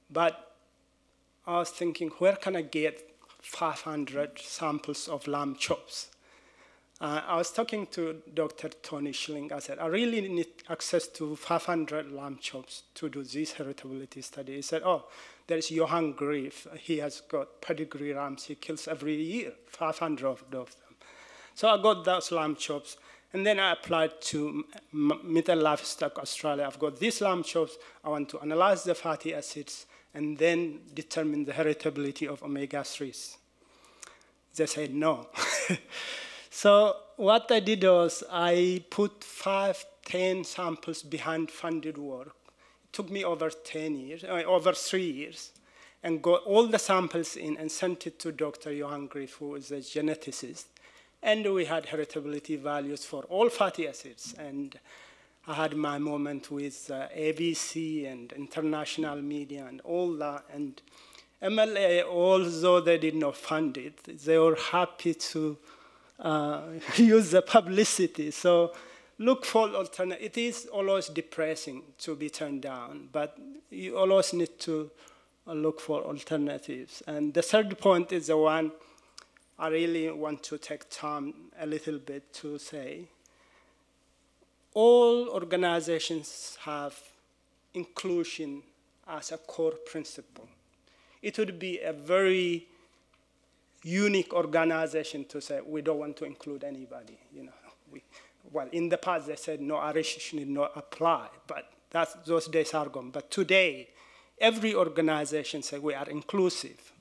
[SPEAKER 5] But I was thinking, where can I get 500 samples of lamb chops? I was talking to Dr. Tony Schilling. I said, I really need access to 500 lamb chops to do this heritability study. He said, oh, there's Johan Grief. He has got pedigree lambs. He kills every year, 500 of them. So I got those lamb chops. And then I applied to Meat and Livestock Australia. I've got these lamb chops. I want to analyze the fatty acids and then determine the heritability of omega-3s. They said no. So what I did was I put 5-10 samples behind funded work. It took me over 3 years, and got all the samples in and sent it to Dr. Johan Grief, who is a geneticist. And we had heritability values for all fatty acids. And I had my moment with ABC and international media and all that. And MLA, although they did not fund it, they were happy to use the publicity. So look for alternatives. It is always depressing to be turned down, but you always need to look for alternatives. And the third point is the one I really want to take time a little bit to say. All organizations have inclusion as a core principle. It would be a very unique organization to say, we don't want to include anybody. You know, well, in the past they said no, Irish should not apply, but those days are gone. But today, every organization says we are inclusive.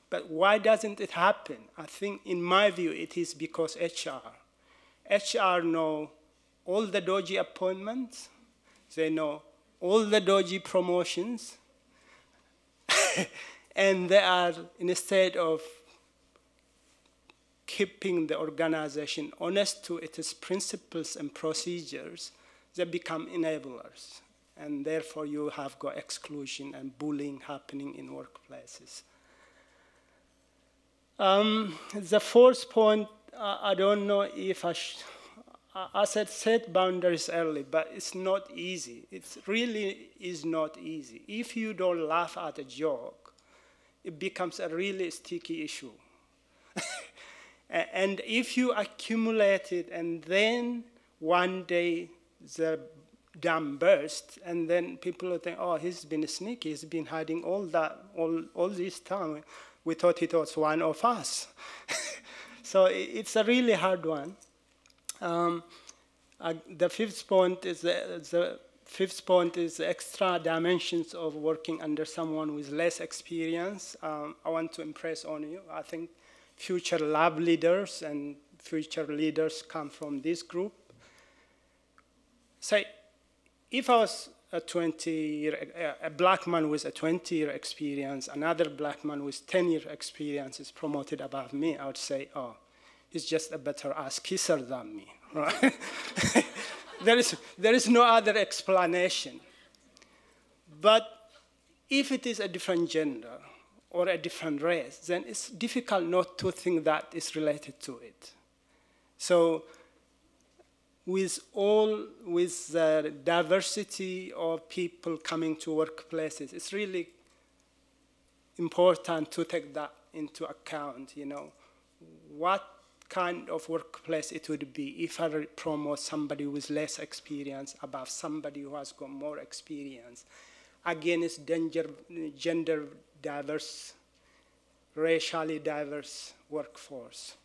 [SPEAKER 5] But why doesn't it happen? I think, in my view, it is because HR know all the dodgy appointments. They know all the dodgy promotions. And they are, instead of keeping the organization honest to its principles and procedures, they become enablers. And therefore, you have got exclusion and bullying happening in workplaces. The fourth point, I don't know if I said set boundaries early, but it's not easy. It really is not easy. If you don't laugh at a joke, it becomes a really sticky issue. And if you accumulate it and then one day the dam bursts, and then people will think, oh, he's been sneaky, he's been hiding all this time. We thought he was one of us. So it's a really hard one. The fifth point is the extra dimensions of working under someone with less experience. I want to impress on you. I think future lab leaders and future leaders come from this group. Say, if I was a black man with a 20-year experience, another black man with 10-year experience is promoted above me, I would say, oh, he's just a better ass kisser than me, right? there is no other explanation. But if it is a different gender or a different race, then it's difficult not to think that it's related to it. So with the diversity of people coming to workplaces, it's really important to take that into account, you know. What kind of workplace it would be if I promote somebody with less experience above somebody who has got more experience against gender diverse, racially diverse workforce.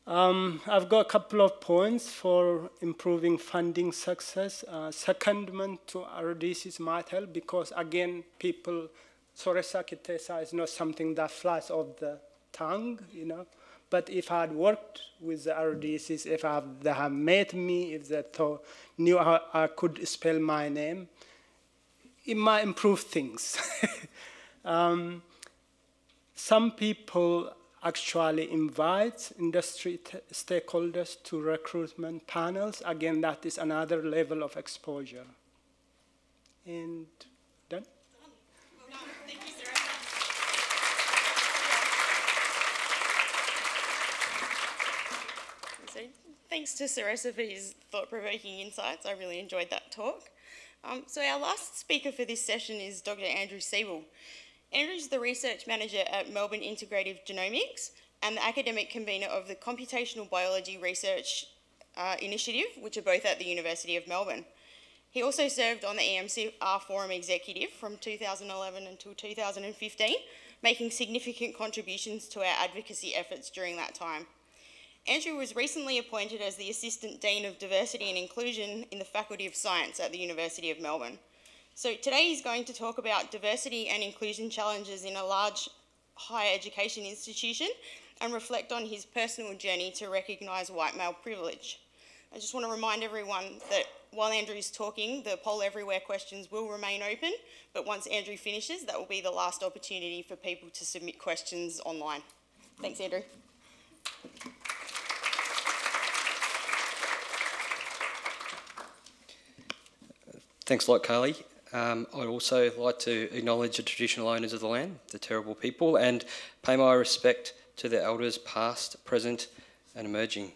[SPEAKER 5] I've got a couple of points for improving funding success. Secondment to RDCs might help because, again, people, Soresakitesa is not something that flies off the tongue, you know. But if I had worked with the RDCs, if they have met me, if they knew how I could spell my name, it might improve things. Some people actually invite industry stakeholders to recruitment panels. Again, that is another level of exposure. And done?
[SPEAKER 1] Well done. Thank you, Sarasa. So, thanks to Sarasa for his thought-provoking insights. I really enjoyed that talk. So our last speaker for this session is Dr. Andrew Siebel. Andrew's the research manager at Melbourne Integrative Genomics and the academic convener of the Computational Biology Research Initiative, which are both at the University of Melbourne. He also served on the EMCR Forum Executive from 2011 until 2015, making significant contributions to our advocacy efforts during that time. Andrew was recently appointed as the Assistant Dean of Diversity and Inclusion in the Faculty of Science at the University of Melbourne. So today he's going to talk about diversity and inclusion challenges in a large higher education institution and reflect on his personal journey to recognise white male privilege. I just want to remind everyone that while Andrew's talking, the Poll Everywhere questions will remain open, but once Andrew finishes, that will be the last opportunity for people to submit questions online. Thanks, Andrew.
[SPEAKER 6] Thanks a lot, Carly. I'd also like to acknowledge the traditional owners of the land, the Turrbal people, and pay my respect to the elders past, present and emerging.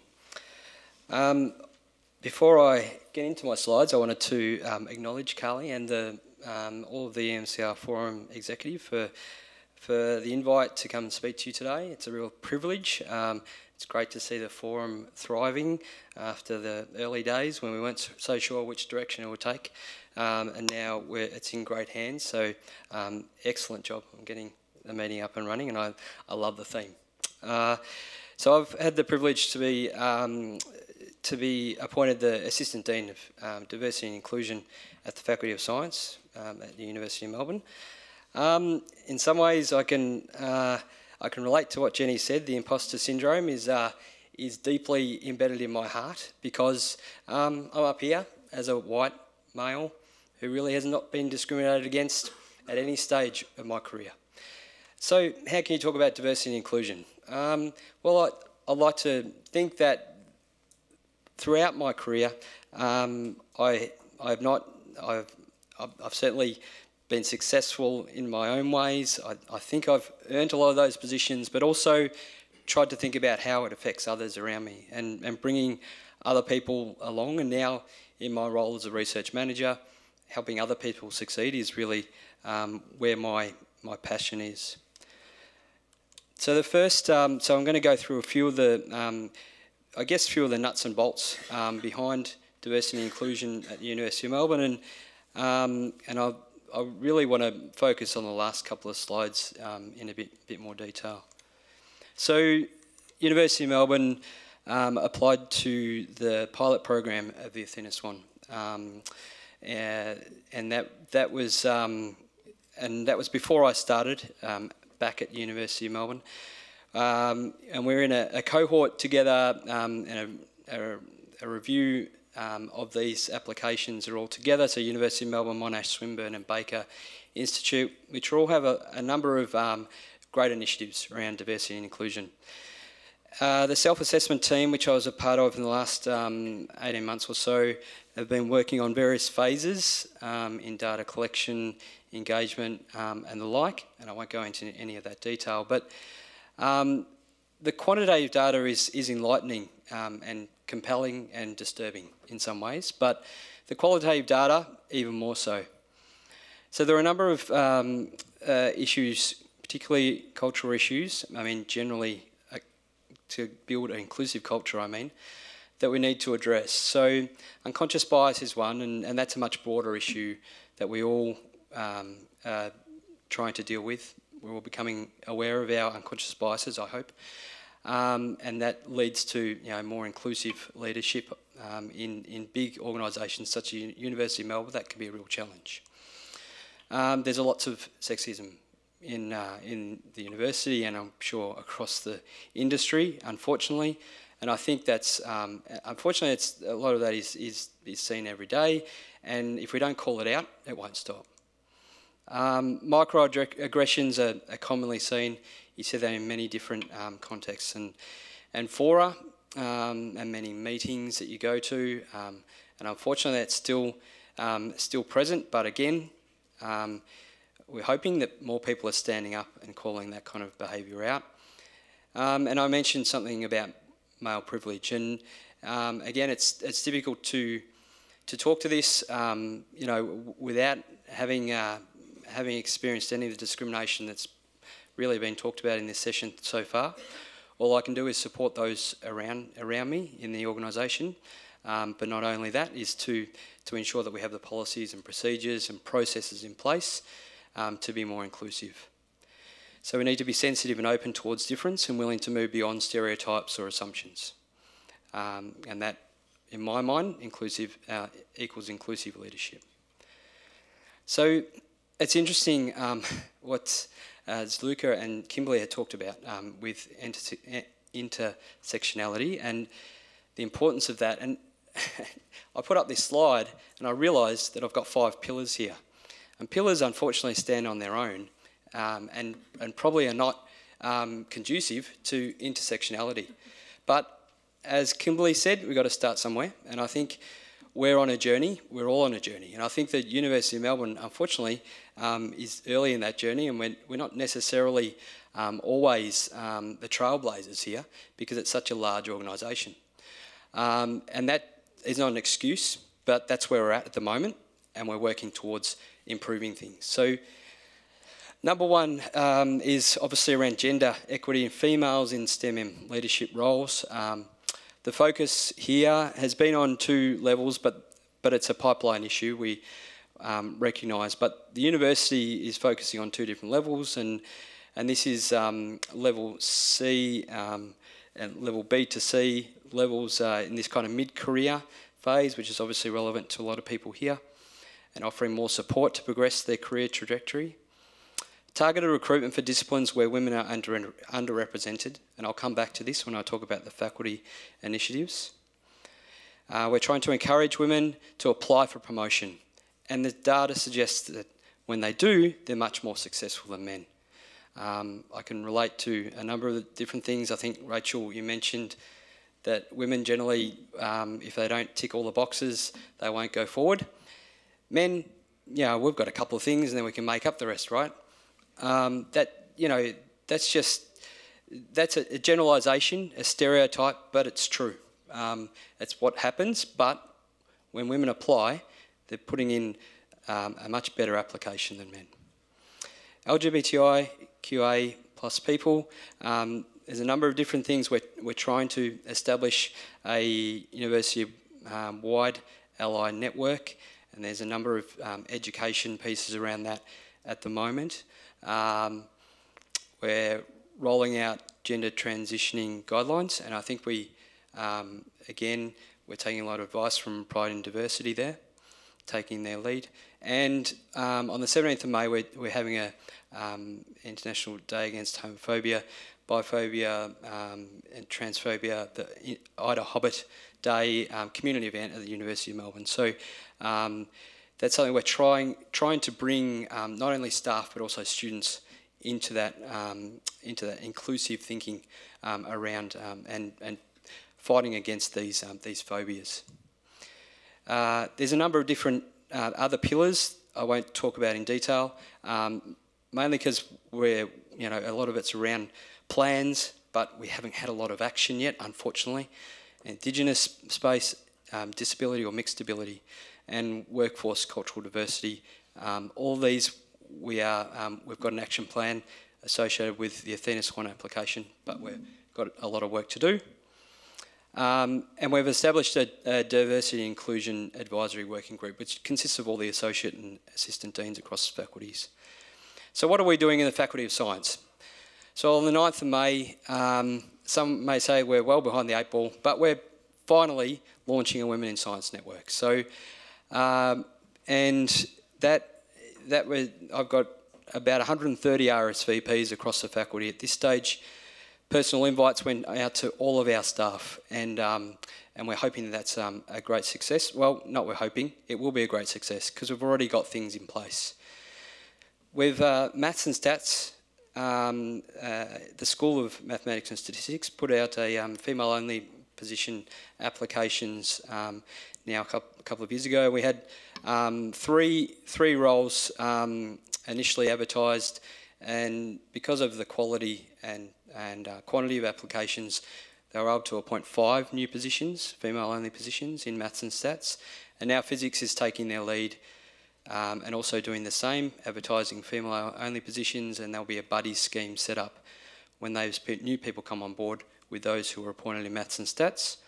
[SPEAKER 6] Before I get into my slides, I wanted to acknowledge Carly and all of the EMCR Forum Executive for the invite to come and speak to you today. It's a real privilege. It's great to see the forum thriving after the early days when we weren't so sure which direction it would take. And now it's in great hands, so excellent job on getting the meeting up and running, and I love the theme. So I've had the privilege to be appointed the Assistant Dean of Diversity and Inclusion at the Faculty of Science at the University of Melbourne. In some ways I can relate to what Jenny said. The imposter syndrome is is deeply embedded in my heart because I'm up here as a white male who really has not been discriminated against at any stage of my career. So how can you talk about diversity and inclusion? Well, I'd like to think that throughout my career, I've certainly been successful in my own ways. I think I've earned a lot of those positions, but also tried to think about how it affects others around me and bringing other people along. And now in my role as a research manager, helping other people succeed is really where my passion is. So the first, so I'm going to go through a few of the, I guess, few of the nuts and bolts behind diversity and inclusion at the University of Melbourne, and I really want to focus on the last couple of slides in a bit more detail. So, University of Melbourne applied to the pilot program of the Athena Swan, and that was before I started back at the University of Melbourne. And we're in a cohort together, and a review of these applications are all together. So University of Melbourne, Monash, Swinburne and Baker Institute, which all have a number of great initiatives around diversity and inclusion. The self-assessment team, which I was a part of in the last 18 months or so, have been working on various phases in data collection, engagement and the like, and I won't go into any of that detail, but the quantitative data is enlightening and compelling and disturbing in some ways, but the qualitative data even more so. So there are a number of issues, particularly cultural issues, I mean generally to build an inclusive culture, that we need to address. So unconscious bias is one, and that's a much broader issue that we all are trying to deal with. We're all becoming aware of our unconscious biases, I hope, and that leads to more inclusive leadership in big organisations such as University of Melbourne. That can be a real challenge. There's lots of sexism in the university, and I'm sure across the industry, unfortunately. And I think that's unfortunately, a lot of that is seen every day, and if we don't call it out, it won't stop. Microaggressions are commonly seen. You see that in many different contexts and fora and many meetings that you go to, and unfortunately that's still present. But again, we're hoping that more people are standing up and calling that kind of behaviour out. And I mentioned something about male privilege, and again, it's difficult to talk to this, without having experienced any of the discrimination that's really been talked about in this session so far. All I can do is support those around me in the organisation, but not only that, is to ensure that we have the policies and procedures and processes in place to be more inclusive. So we need to be sensitive and open towards difference and willing to move beyond stereotypes or assumptions. And that, in my mind, equals inclusive leadership. So it's interesting what Luca and Kimberly had talked about with intersectionality and the importance of that. And I put up this slide and I realised that I've got 5 pillars here. And pillars, unfortunately, stand on their own and probably are not conducive to intersectionality. But as Kimberly said, we've got to start somewhere. And I think we're on a journey. We're all on a journey. And I think that University of Melbourne, unfortunately, is early in that journey, and we're not necessarily always the trailblazers here because it's such a large organisation. And that is not an excuse, but that's where we're at the moment, and we're working towards improving things. So number one is obviously around gender equity and females in STEM leadership roles. The focus here has been on 2 levels, but it's a pipeline issue, we recognise. But the university is focusing on 2 different levels, and this is level C and level B to C levels in this kind of mid-career phase, which is obviously relevant to a lot of people here, and offering more support to progress their career trajectory. Targeted recruitment for disciplines where women are underrepresented, and I'll come back to this when I talk about the faculty initiatives. We're trying to encourage women to apply for promotion, and the data suggests that when they do, they're much more successful than men. I can relate to a number of different things. I think, Rachel, you mentioned that women generally, if they don't tick all the boxes, they won't go forward. Men, we've got a couple of things and then we can make up the rest, right? That's a generalisation, a stereotype, but it's true. It's what happens, but when women apply, they're putting in a much better application than men. LGBTIQA plus people, there's a number of different things we're trying to establish a university-wide ally network, and there's a number of education pieces around that at the moment. We're rolling out gender transitioning guidelines, and I think again, we're taking a lot of advice from Pride in Diversity there, taking their lead. And on the 17th of May, we're having a International Day Against Homophobia, Biphobia and Transphobia, the Ida Hobbit Day community event at the University of Melbourne. So that's something we're trying to bring not only staff but also students into that inclusive thinking around and fighting against these phobias. There's a number of different other pillars I won't talk about in detail, mainly because a lot of it's around plans, but we haven't had a lot of action yet, unfortunately. Indigenous space, disability or mixed ability, and workforce cultural diversity. All these we've got an action plan associated with the Athena Swan application, but we've got a lot of work to do. And we've established a diversity and inclusion advisory working group, which consists of all the associate and assistant deans across faculties. So what are we doing in the Faculty of Science? So on the 9th of May, some may say we're well behind the 8 ball, but we're finally launching a Women in Science network. So, and I've got about 130 RSVPs across the faculty at this stage. Personal invites went out to all of our staff, and we're hoping that's a great success. Well, not we're hoping, it will be a great success because we've already got things in place. With Maths and Stats, the School of Mathematics and Statistics put out a female-only position applications now a couple of years ago. We had three roles initially advertised, and because of the quality and quantity of applications, they were able to appoint 5 new positions, female-only positions in Maths and Stats, and now Physics is taking their lead and also doing the same, advertising female-only positions, and there'll be a buddy scheme set up when those new people come on board with those who were appointed in Maths and Stats.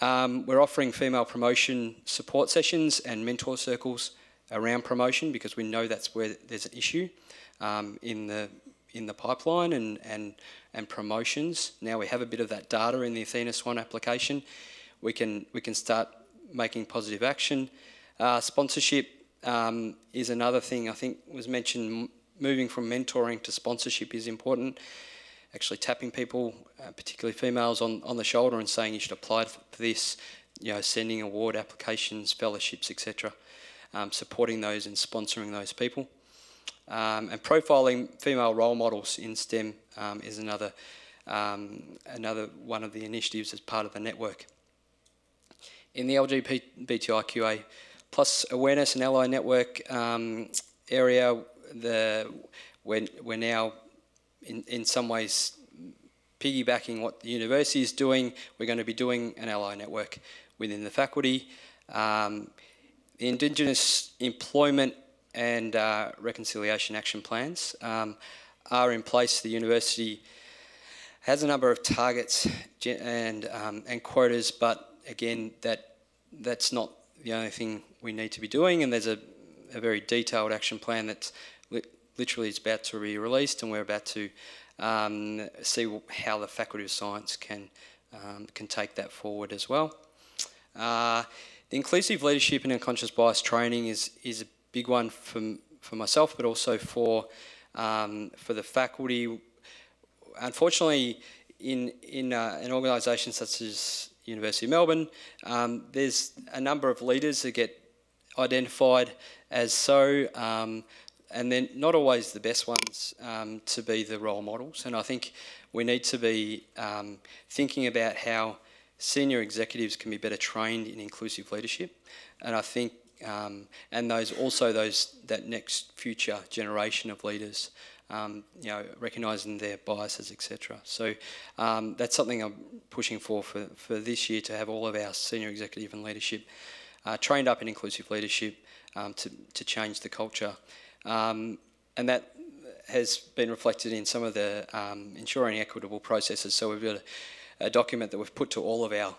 [SPEAKER 6] We're offering female promotion support sessions and mentor circles around promotion because we know that's where there's an issue in the pipeline and promotions. Now we have a bit of that data in the Athena Swan application. We can start making positive action. Sponsorship is another thing I think was mentioned. Moving from mentoring to sponsorship is important. Actually tapping people, particularly females, on the shoulder and saying you should apply for this, sending award applications, fellowships, etc. Supporting those and sponsoring those people. And profiling female role models in STEM is another one of the initiatives as part of the network. In the LGBTIQA plus awareness and ally network area, we're now in some ways piggybacking what the university is doing. We're going to be doing an ally network within the faculty. The Indigenous employment and reconciliation action plans are in place. The university has a number of targets and quotas, but again, that's not the only thing we need to be doing, and there's a very detailed action plan that's literally is about to be released, and we're about to see how the Faculty of Science can take that forward as well. The inclusive leadership and unconscious bias training is a big one for myself, but also for For the faculty, unfortunately, in an organisation such as University of Melbourne, there's a number of leaders that get identified as so, and they're not always the best ones to be the role models. And I think we need to be thinking about how senior executives can be better trained in inclusive leadership. And I think, and that next future generation of leaders, recognising their biases, etc. So that's something I'm pushing for this year, to have all of our senior executive and leadership trained up in inclusive leadership to change the culture. And that has been reflected in some of the ensuring equitable processes. So we've got a document that we've put to all of our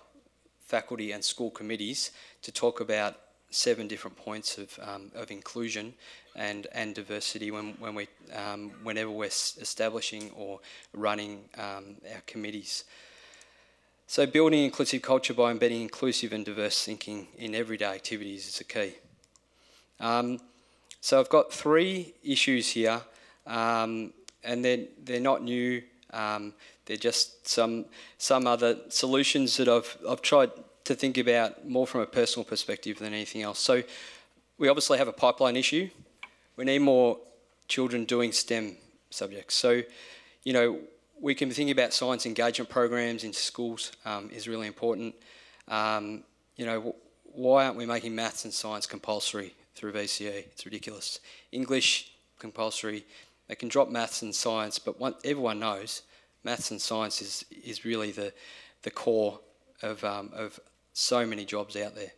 [SPEAKER 6] faculty and school committees to talk about 7 different points of inclusion and diversity whenever we're establishing or running our committees. So building inclusive culture by embedding inclusive and diverse thinking in everyday activities is a key. So I've got 3 issues here, and they're not new. They're just some other solutions that I've tried to think about more from a personal perspective than anything else. So we obviously have a pipeline issue. We need more children doing STEM subjects. So, we can think about science engagement programs in schools is really important. Why aren't we making maths and science compulsory through VCE? It's ridiculous. English compulsory. They can drop maths and science, but everyone knows maths and science is really the core of so many jobs out there.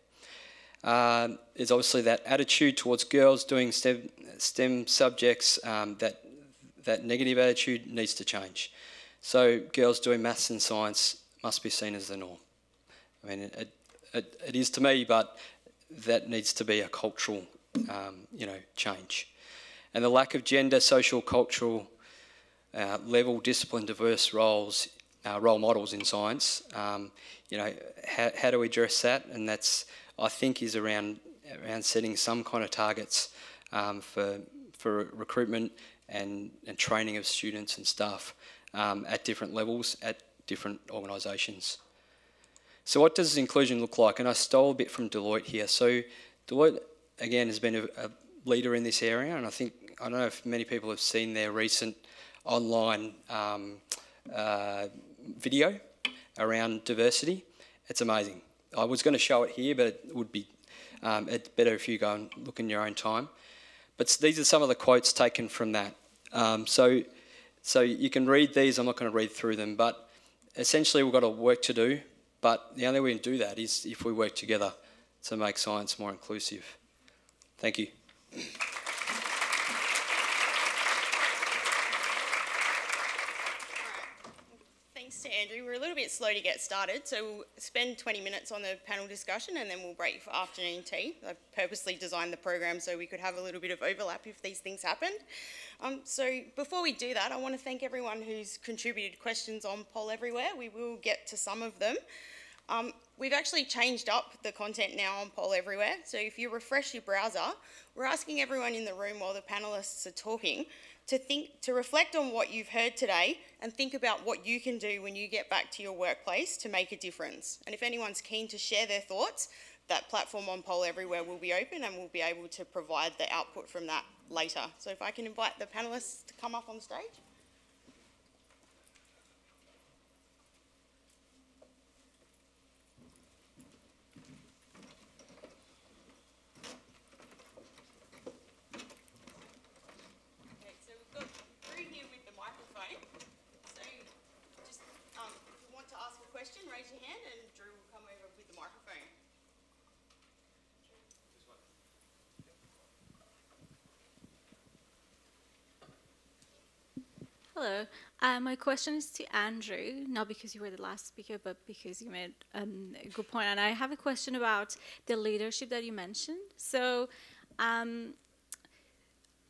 [SPEAKER 6] There's obviously that attitude towards girls doing STEM subjects, that negative attitude needs to change. So girls doing maths and science must be seen as the norm. I mean, it is to me, but that needs to be a cultural, change. And the lack of gender, social, cultural, level, discipline, diverse role models in science. How do we address that? And that's, I think, is around setting some kind of targets for recruitment and training of students and staff at different levels, at different organisations. So what does inclusion look like? And I stole a bit from Deloitte here. So Deloitte, again, has been a leader in this area, and I don't know if many people have seen their recent online video around diversity. It's amazing. I was going to show it here, but it would be it's better if you go and look in your own time. But these are some of the quotes taken from that. So you can read these. I'm not going to read through them, but essentially we've got a work to do. But the only way we can do that is if we work together to make science more inclusive. Thank you.
[SPEAKER 1] Thanks to Andrew. We're a little bit slow to get started, so we'll spend 20 minutes on the panel discussion and then we'll break for afternoon tea. I purposely designed the program so we could have a little bit of overlap if these things happened. So before we do that, I want to thank everyone who's contributed questions on Poll Everywhere. We will get to some of them. We've actually changed up the content now on Poll Everywhere. So if you refresh your browser, we're asking everyone in the room while the panellists are talking to reflect on what you've heard today and think about what you can do when you get back to your workplace to make a difference. And if anyone's keen to share their thoughts, that platform on Poll Everywhere will be open and we'll be able to provide the output from that later. So if I can invite the panellists to come up on stage. Raise your hand and Drew will come over with the microphone.
[SPEAKER 7] Hello. My question is to Andrew, not because you were the last speaker, but because you made a good point. And I have a question about the leadership that you mentioned. So I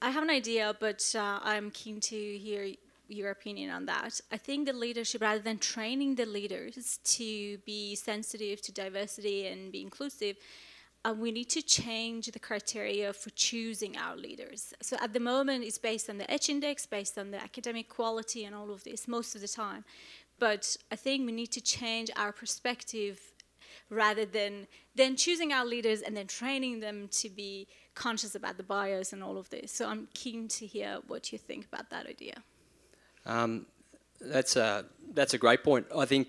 [SPEAKER 7] have an idea, but I'm keen to hear your opinion on that. I think the leadership, rather than training the leaders to be sensitive to diversity and be inclusive, we need to change the criteria for choosing our leaders. So at the moment, it's based on the H index, based on the academic quality and all of this most of the time. But I think we need to change our perspective rather than choosing our leaders and then training them to be conscious about the bias and all of this. So I'm keen to hear what you think about that idea.
[SPEAKER 6] That's a great point. I think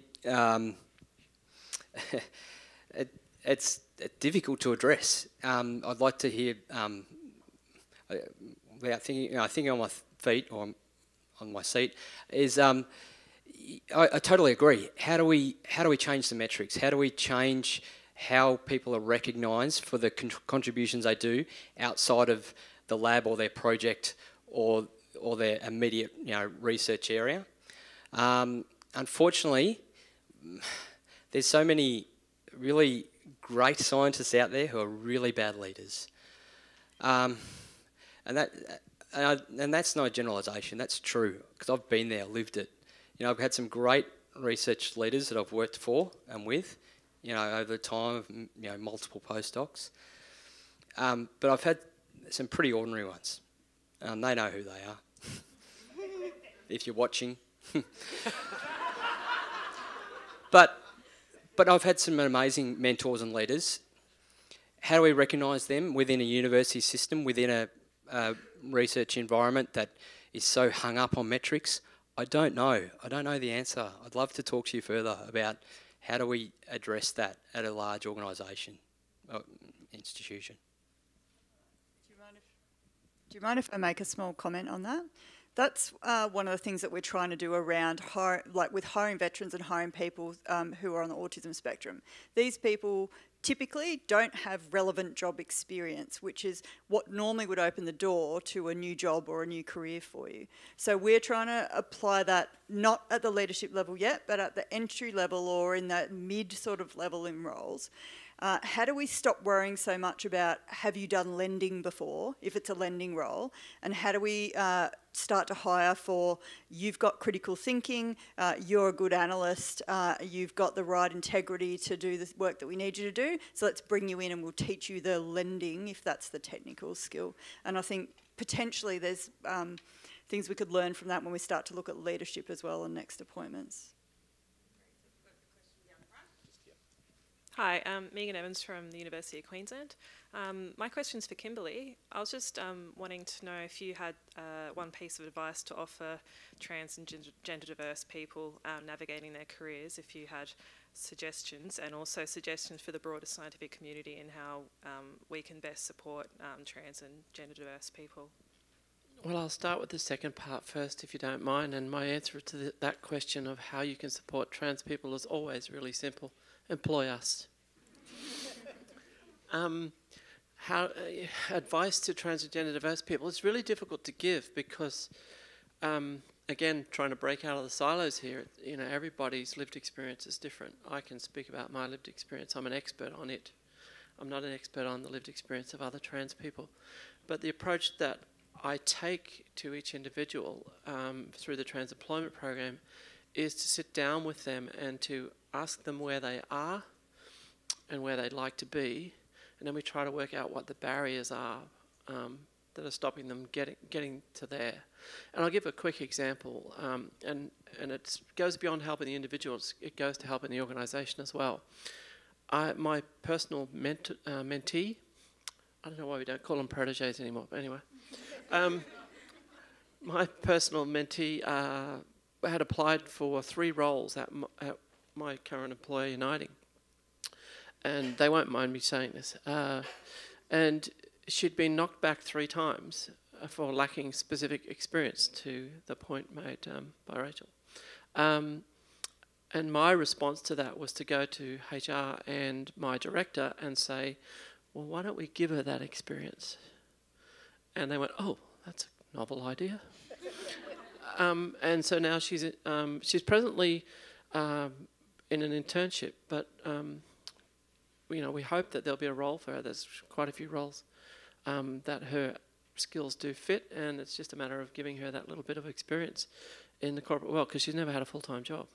[SPEAKER 6] it's difficult to address. I'd like to hear, without thinking on my feet or on my seat, is I totally agree. How do we change the metrics? How do we change how people are recognised for the contributions they do outside of the lab or their project or their immediate research area? Unfortunately, there's so many really great scientists out there who are really bad leaders, and that's not a generalisation. That's true because I've been there, lived it. I've had some great research leaders that I've worked for and with, over the time of multiple postdocs. But I've had some pretty ordinary ones. They know who they are. If you're watching. But I've had some amazing mentors and leaders. How do we recognise them within a university system, within a research environment that is so hung up on metrics? I don't know. I don't know the answer. I'd love to talk to you further about how do we address that at a large organisation, institution.
[SPEAKER 4] Do you mind if I make a small comment on that? That's one of the things that we're trying to do around with hiring veterans and hiring people who are on the autism spectrum. These people typically don't have relevant job experience, which is what normally would open the door to a new job or a new career for you. So we're trying to apply that not at the leadership level yet, but at the entry level or in that mid sort of level in roles. How do we stop worrying so much about have you done lending before, if it's a lending role, and how do we start to hire for you've got critical thinking, you're a good analyst, you've got the right integrity to do the work that we need you to do, so let's bring you in and we'll teach you the lending if that's the technical skill. And I think potentially there's things we could learn from that when we start to look at leadership as well and next appointments.
[SPEAKER 8] Hi, Megan Evans from the University of Queensland. My question's for Kimberly. I was just wanting to know if you had one piece of advice to offer trans and gender diverse people navigating their careers, if you had suggestions, and also suggestions for the broader scientific community in how we can best support trans and gender diverse people.
[SPEAKER 3] Well, I'll start with the second part first, if you don't mind, and my answer to that question of how you can support trans people is always really simple. Employ us. Advice to trans and gender diverse people, it's really difficult to give because, again, trying to break out of the silos here, everybody's lived experience is different. I can speak about my lived experience. I'm an expert on it. I'm not an expert on the lived experience of other trans people. But the approach that I take to each individual through the trans employment program is to sit down with them and to ask them where they are and where they'd like to be, and then we try to work out what the barriers are that are stopping them getting to there. And I'll give a quick example, and it goes beyond helping the individuals, it goes to helping the organisation as well. My personal mentee, I don't know why we don't call them protégés anymore, but anyway. My personal mentee had applied for 3 roles at my current employer, Uniting. And they won't mind me saying this. And she'd been knocked back 3 times for lacking specific experience, to the point made by Rachel. And my response to that was to go to HR and my director and say, well, why don't we give her that experience? And they went, oh, that's a novel idea. And so now she's presently in an internship, but we hope that there'll be a role for her. There's quite a few roles that her skills do fit, and it's just a matter of giving her that little bit of experience in the corporate world, because she's never had a full-time job.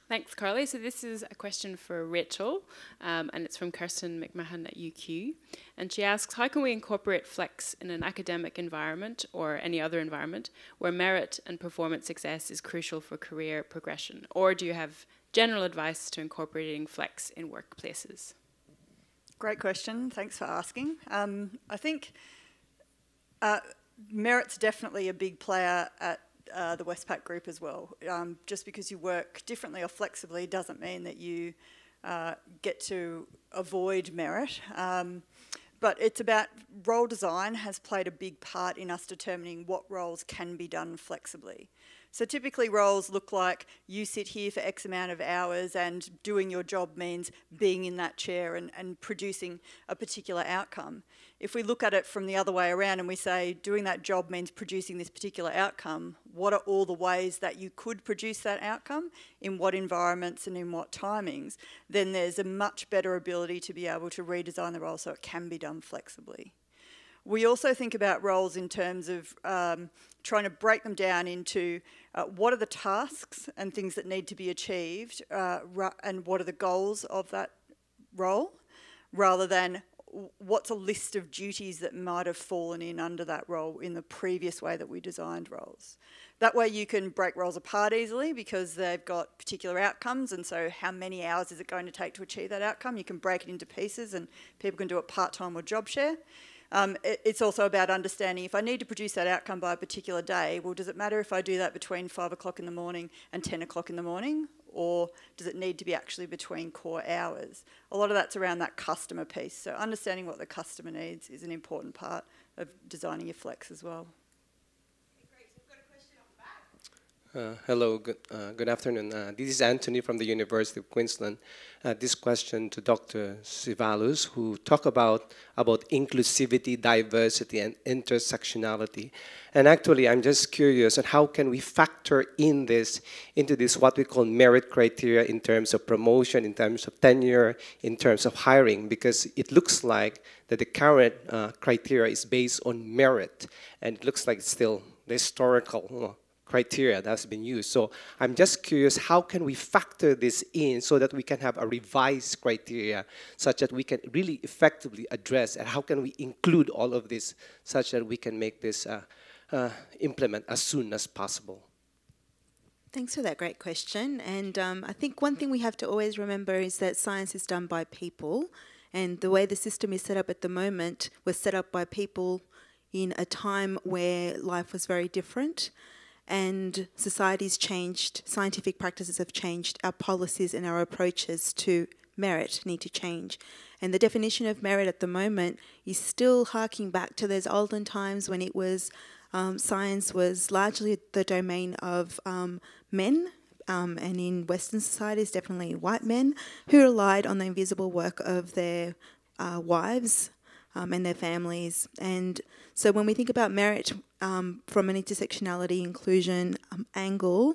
[SPEAKER 9] Thanks, Carly. So this is a question for Rachel, and it's from Kirsten McMahon at UQ. And she asks, how can we incorporate flex in an academic environment or any other environment where merit and performance success is crucial for career progression? Or do you have general advice to incorporating flex in workplaces?
[SPEAKER 4] Great question. Thanks for asking. I think merit's definitely a big player at the Westpac Group as well. Just because you work differently or flexibly doesn't mean that you get to avoid merit. But it's about role design has played a big part in us determining what roles can be done flexibly. So typically roles look like you sit here for X amount of hours and doing your job means being in that chair and producing a particular outcome. If we look at it from the other way around and we say doing that job means producing this particular outcome, what are all the ways that you could produce that outcome, in what environments and in what timings, then there's a much better ability to be able to redesign the role so it can be done flexibly. We also think about roles in terms of trying to break them down into what are the tasks and things that need to be achieved and what are the goals of that role, rather than what's a list of duties that might have fallen in under that role in the previous way that we designed roles. That way you can break roles apart easily because they've got particular outcomes, and so how many hours is it going to take to achieve that outcome? You can break it into pieces and people can do it part-time or job share. It's also about understanding if I need to produce that outcome by a particular day, well, does it matter if I do that between 5 o'clock in the morning and 10 o'clock in the morning? Or does it need to be actually between core hours? A lot of that's around that customer piece. So understanding what the customer needs is an important part of designing your flex as well.
[SPEAKER 10] Hello, good afternoon. This is Anthony from the University of Queensland. This question to Dr. Sivalus, who talked about inclusivity, diversity, and intersectionality. And actually, I'm just curious on how can we factor into this what we call merit criteria in terms of promotion, in terms of tenure, in terms of hiring, because it looks like that the current criteria is based on merit, and it looks like it's still the historical criteria that's been used. So I'm just curious, how can we factor this in so that we can have a revised criteria such that we can really effectively address, and how can we include all of this such that we can make this implement as soon as possible?
[SPEAKER 2] Thanks for that great question. And I think one thing we have to always remember is that science is done by people, and the way the system is set up at the moment was set up by people in a time where life was very different. And society's changed, scientific practices have changed, our policies and our approaches to merit need to change. And the definition of merit at the moment is still harking back to those olden times when it was, science was largely the domain of men, and in Western societies, definitely white men, who relied on the invisible work of their wives and their families. And so when we think about merit from an intersectionality inclusion angle,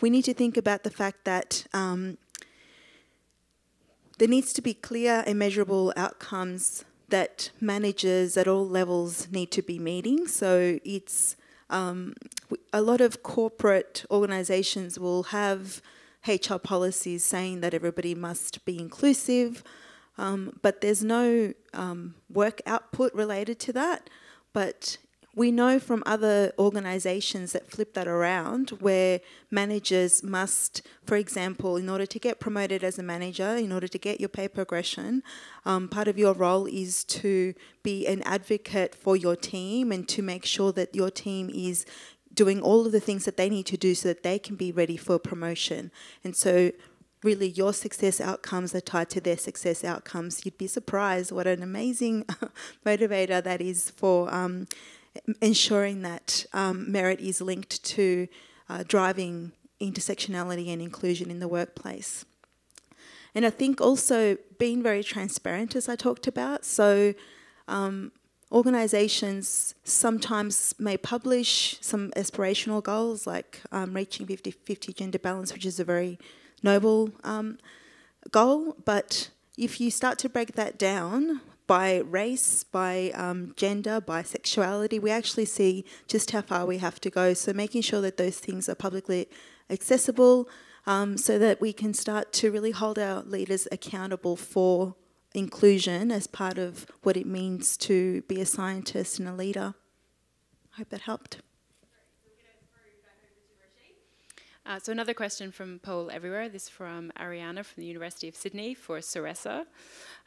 [SPEAKER 2] we need to think about the fact that there needs to be clear and measurable outcomes that managers at all levels need to be meeting. So it's a lot of corporate organisations will have HR policies saying that everybody must be inclusive, but there's no work output related to that. But we know from other organisations that flip that around, where managers must, for example, in order to get promoted as a manager, in order to get your pay progression, part of your role is to be an advocate for your team and to make sure that your team is doing all of the things that they need to do so that they can be ready for promotion. And so really your success outcomes are tied to their success outcomes. You'd be surprised what an amazing motivator that is for ensuring that merit is linked to driving intersectionality and inclusion in the workplace. And I think also being very transparent, as I talked about. So organisations sometimes may publish some aspirational goals like reaching 50-50 gender balance, which is a very noble goal. But if you start to break that down by race, by gender, by sexuality, we actually see just how far we have to go. So making sure that those things are publicly accessible, so that we can start to really hold our leaders accountable for inclusion as part of what it means to be a scientist and a leader. I hope that helped.
[SPEAKER 9] So another question from Poll Everywhere, this from Ariana from the University of Sydney for Saressa.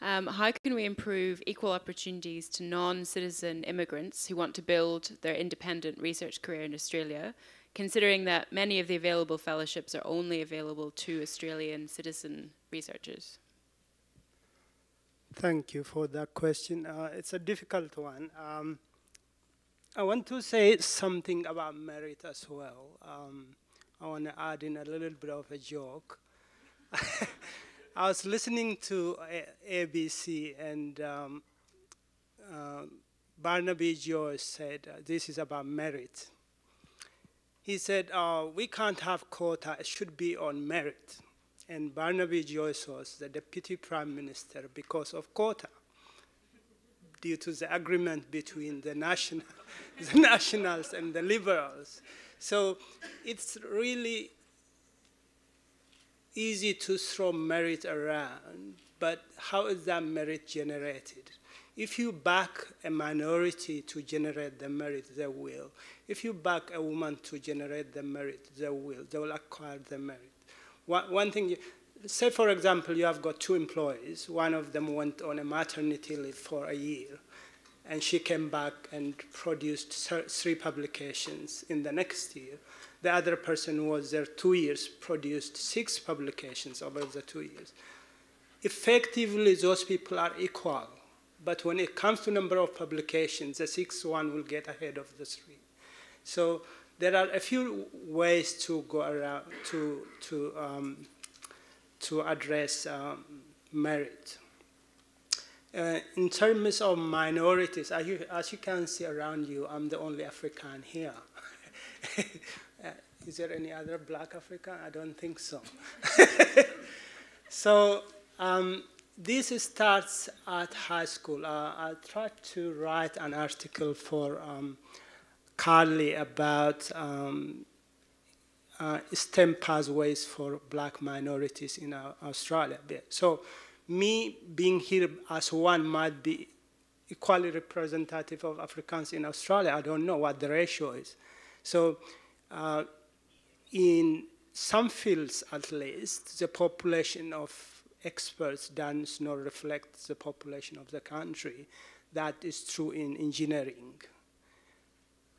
[SPEAKER 9] How can we improve equal opportunities to non-citizen immigrants who want to build their independent research career in Australia, considering that many of the available fellowships are only available to Australian citizen researchers?
[SPEAKER 5] Thank you for that question. It's a difficult one. I want to say something about merit as well. I want to add in a little bit of a joke. I was listening to ABC, and Barnaby Joyce said, this is about merit. He said, we can't have quota, it should be on merit. And Barnaby Joyce was the Deputy Prime Minister because of quota, due to the agreement between the Nationals and the Liberals. So it's really easy to throw merit around, but how is that merit generated? If you back a minority to generate the merit, they will. If you back a woman to generate the merit, they will acquire the merit. One thing, say for example, you have got 2 employees. One of them went on a maternity leave for a year, and she came back and produced 3 publications in the next year. The other person who was there 2 years produced 6 publications over the 2 years. Effectively, those people are equal. But when it comes to number of publications, the 6th one will get ahead of the 3. So there are a few ways to go around to address merit. In terms of minorities, as you can see around you, I'm the only African here. Is there any other black African? I don't think so. So this starts at high school. I tried to write an article for Carly about STEM pathways for black minorities in Australia. So me being here as one might be equally representative of Africans in Australia. I don't know what the ratio is. So in some fields, at least, the population of experts does not reflect the population of the country. That is true in engineering.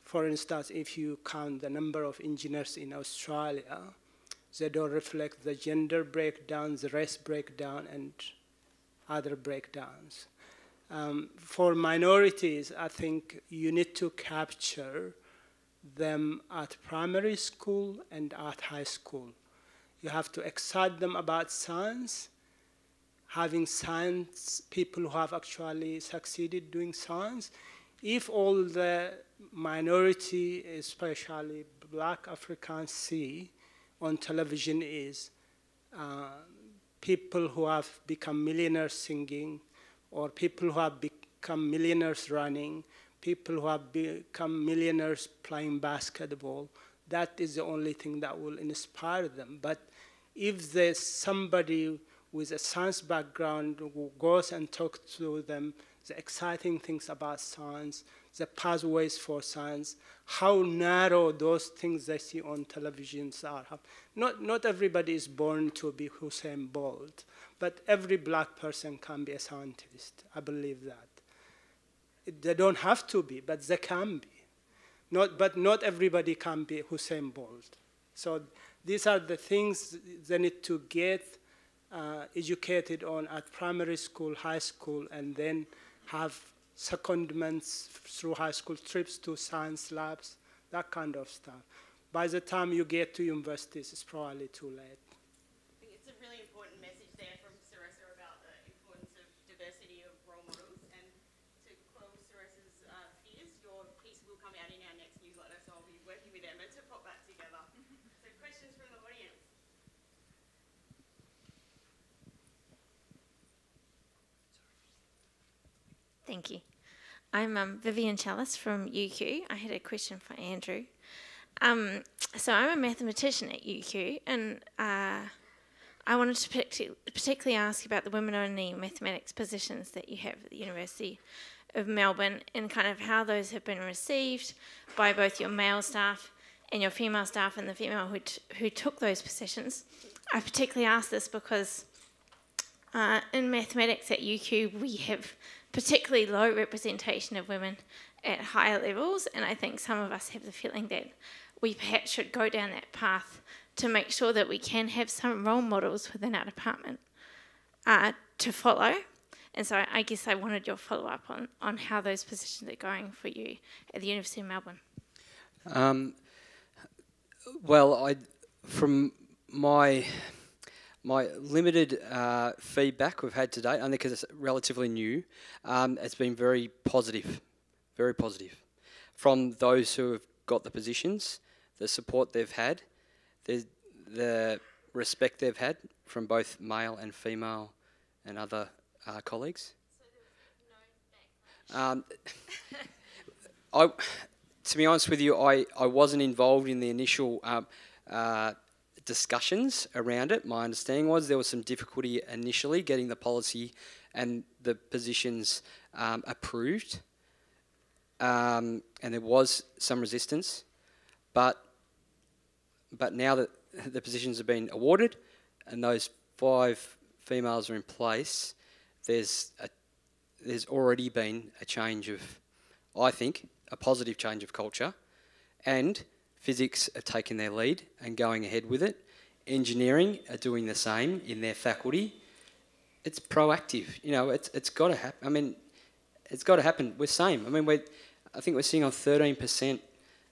[SPEAKER 5] For instance, if you count the number of engineers in Australia, they don't reflect the gender breakdown, the race breakdown, and other breakdowns. For minorities, I think you need to capture them at primary school and at high school. You have to excite them about science, having science people who have actually succeeded doing science. If all the minority, especially black Africans, see on television is people who have become millionaires singing, or people who have become millionaires running, people who have become millionaires playing basketball, that is the only thing that will inspire them. But if there's somebody with a science background who goes and talks to them, the exciting things about science, the pathways for science, how narrow those things they see on televisions are. Not everybody is born to be Usain Bolt, but every black person can be a scientist. I believe that. They don't have to be, but they can be. But not everybody can be Usain Bolt. So these are the things they need to get educated on at primary school, high school, and then have secondments through high school, trips to science labs, that kind of stuff. By the time you get to universities, it's probably too late.
[SPEAKER 1] I think it's a really important message there from Saressa about the importance of diversity of role models. And to quell Saressa's fears, your piece will come out in our next newsletter, so I'll be working with Emma to put that together. So questions from the audience?
[SPEAKER 11] Thank you. I'm Vivian Chalice from UQ. I had a question for Andrew. So I'm a mathematician at UQ, and I wanted to particularly ask about the women-only mathematics positions that you have at the University of Melbourne, and kind of how those have been received by both your male staff and your female staff, and the female who took those positions. I particularly ask this because in mathematics at UQ we have particularly low representation of women at higher levels, and I think some of us have the feeling that we perhaps should go down that path to make sure that we can have some role models within our department to follow. And so I guess I wanted your follow-up on how those positions are going for you at the University of Melbourne.
[SPEAKER 6] Well, from my limited feedback we've had today, only because it's relatively new, it's been very positive from those who have got the positions, the support they've had, the respect they've had from both male and female and other colleagues. To be honest with you, I wasn't involved in the initial discussions around it. My understanding was there was some difficulty initially getting the policy and the positions approved, and there was some resistance, but now that the positions have been awarded and those 5 females are in place, there's already been a change of, I think, a positive change of culture, and physics have taken their lead and going ahead with it. Engineering are doing the same in their faculty. It's proactive, you know. It's got to happen. I mean, it's got to happen. We're same. I mean, I think we're sitting on 13%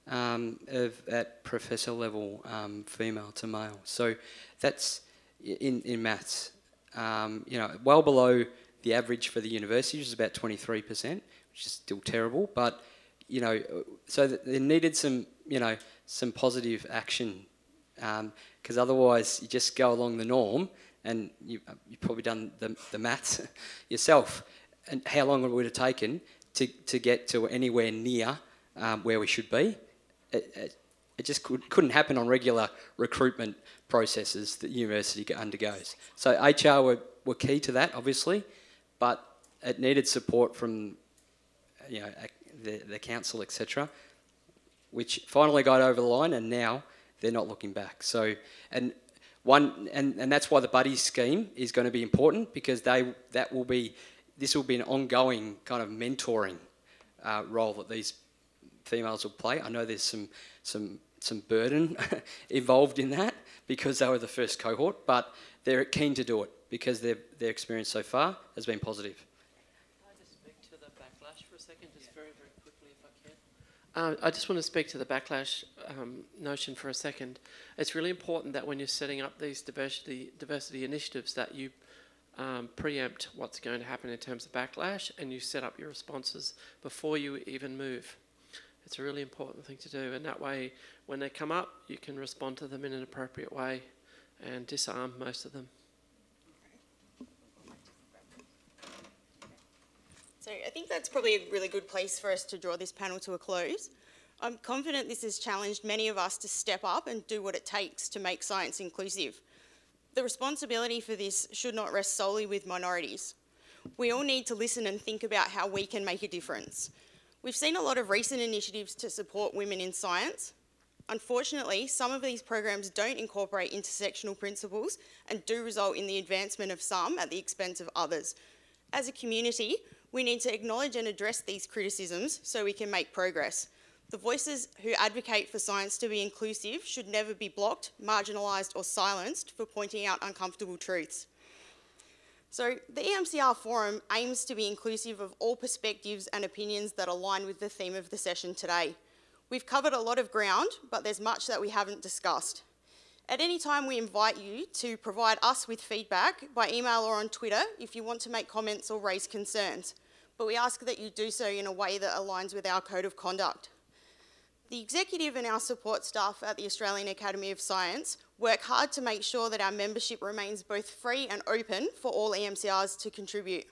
[SPEAKER 6] of at professor level female to male. So that's in maths. You know, well below the average for the university, which is about 23%, which is still terrible. But you know, so there needed some, you know, some positive action, because otherwise you just go along the norm, and you've probably done the maths yourself. And how long would it have taken to get to anywhere near where we should be? It just couldn't happen on regular recruitment processes that the university undergoes. So HR were key to that, obviously, but it needed support from, you know, the council, etc., which finally got over the line, and now they're not looking back. So, and that's why the buddy scheme is going to be important, because this will be an ongoing kind of mentoring role that these females will play. I know there's some burden involved in that because they were the first cohort, but they're keen to do it because their experience so far has been positive.
[SPEAKER 3] Can I just speak to the backlash for a second, just very, very quickly if I can? I just want to speak to the backlash notion for a second. It's really important that when you're setting up these diversity initiatives that you preempt what's going to happen in terms of backlash, and you set up your responses before you even move. It's a really important thing to do, and that way when they come up you can respond to them in an appropriate way and disarm most of them.
[SPEAKER 1] So I think that's probably a really good place for us to draw this panel to a close. I'm confident this has challenged many of us to step up and do what it takes to make science inclusive. The responsibility for this should not rest solely with minorities. We all need to listen and think about how we can make a difference. We've seen a lot of recent initiatives to support women in science. Unfortunately, some of these programs don't incorporate intersectional principles and do result in the advancement of some at the expense of others. As a community, we need to acknowledge and address these criticisms so we can make progress. The voices who advocate for science to be inclusive should never be blocked, marginalised or silenced for pointing out uncomfortable truths. So the EMCR Forum aims to be inclusive of all perspectives and opinions that align with the theme of the session today. We've covered a lot of ground, but there's much that we haven't discussed. At any time, we invite you to provide us with feedback by email or on Twitter if you want to make comments or raise concerns, but we ask that you do so in a way that aligns with our code of conduct. The executive and our support staff at the Australian Academy of Science work hard to make sure that our membership remains both free and open for all EMCRs to contribute.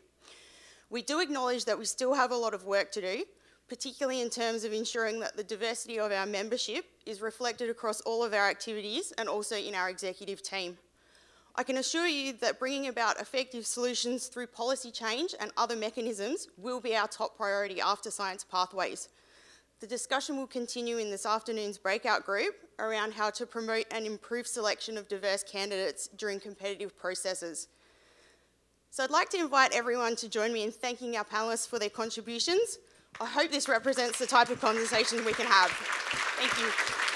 [SPEAKER 1] We do acknowledge that we still have a lot of work to do, particularly in terms of ensuring that the diversity of our membership is reflected across all of our activities and also in our executive team. I can assure you that bringing about effective solutions through policy change and other mechanisms will be our top priority after Science Pathways. The discussion will continue in this afternoon's breakout group around how to promote and improve selection of diverse candidates during competitive processes. So I'd like to invite everyone to join me in thanking our panellists for their contributions. I hope this represents the type of conversation we can have. Thank you.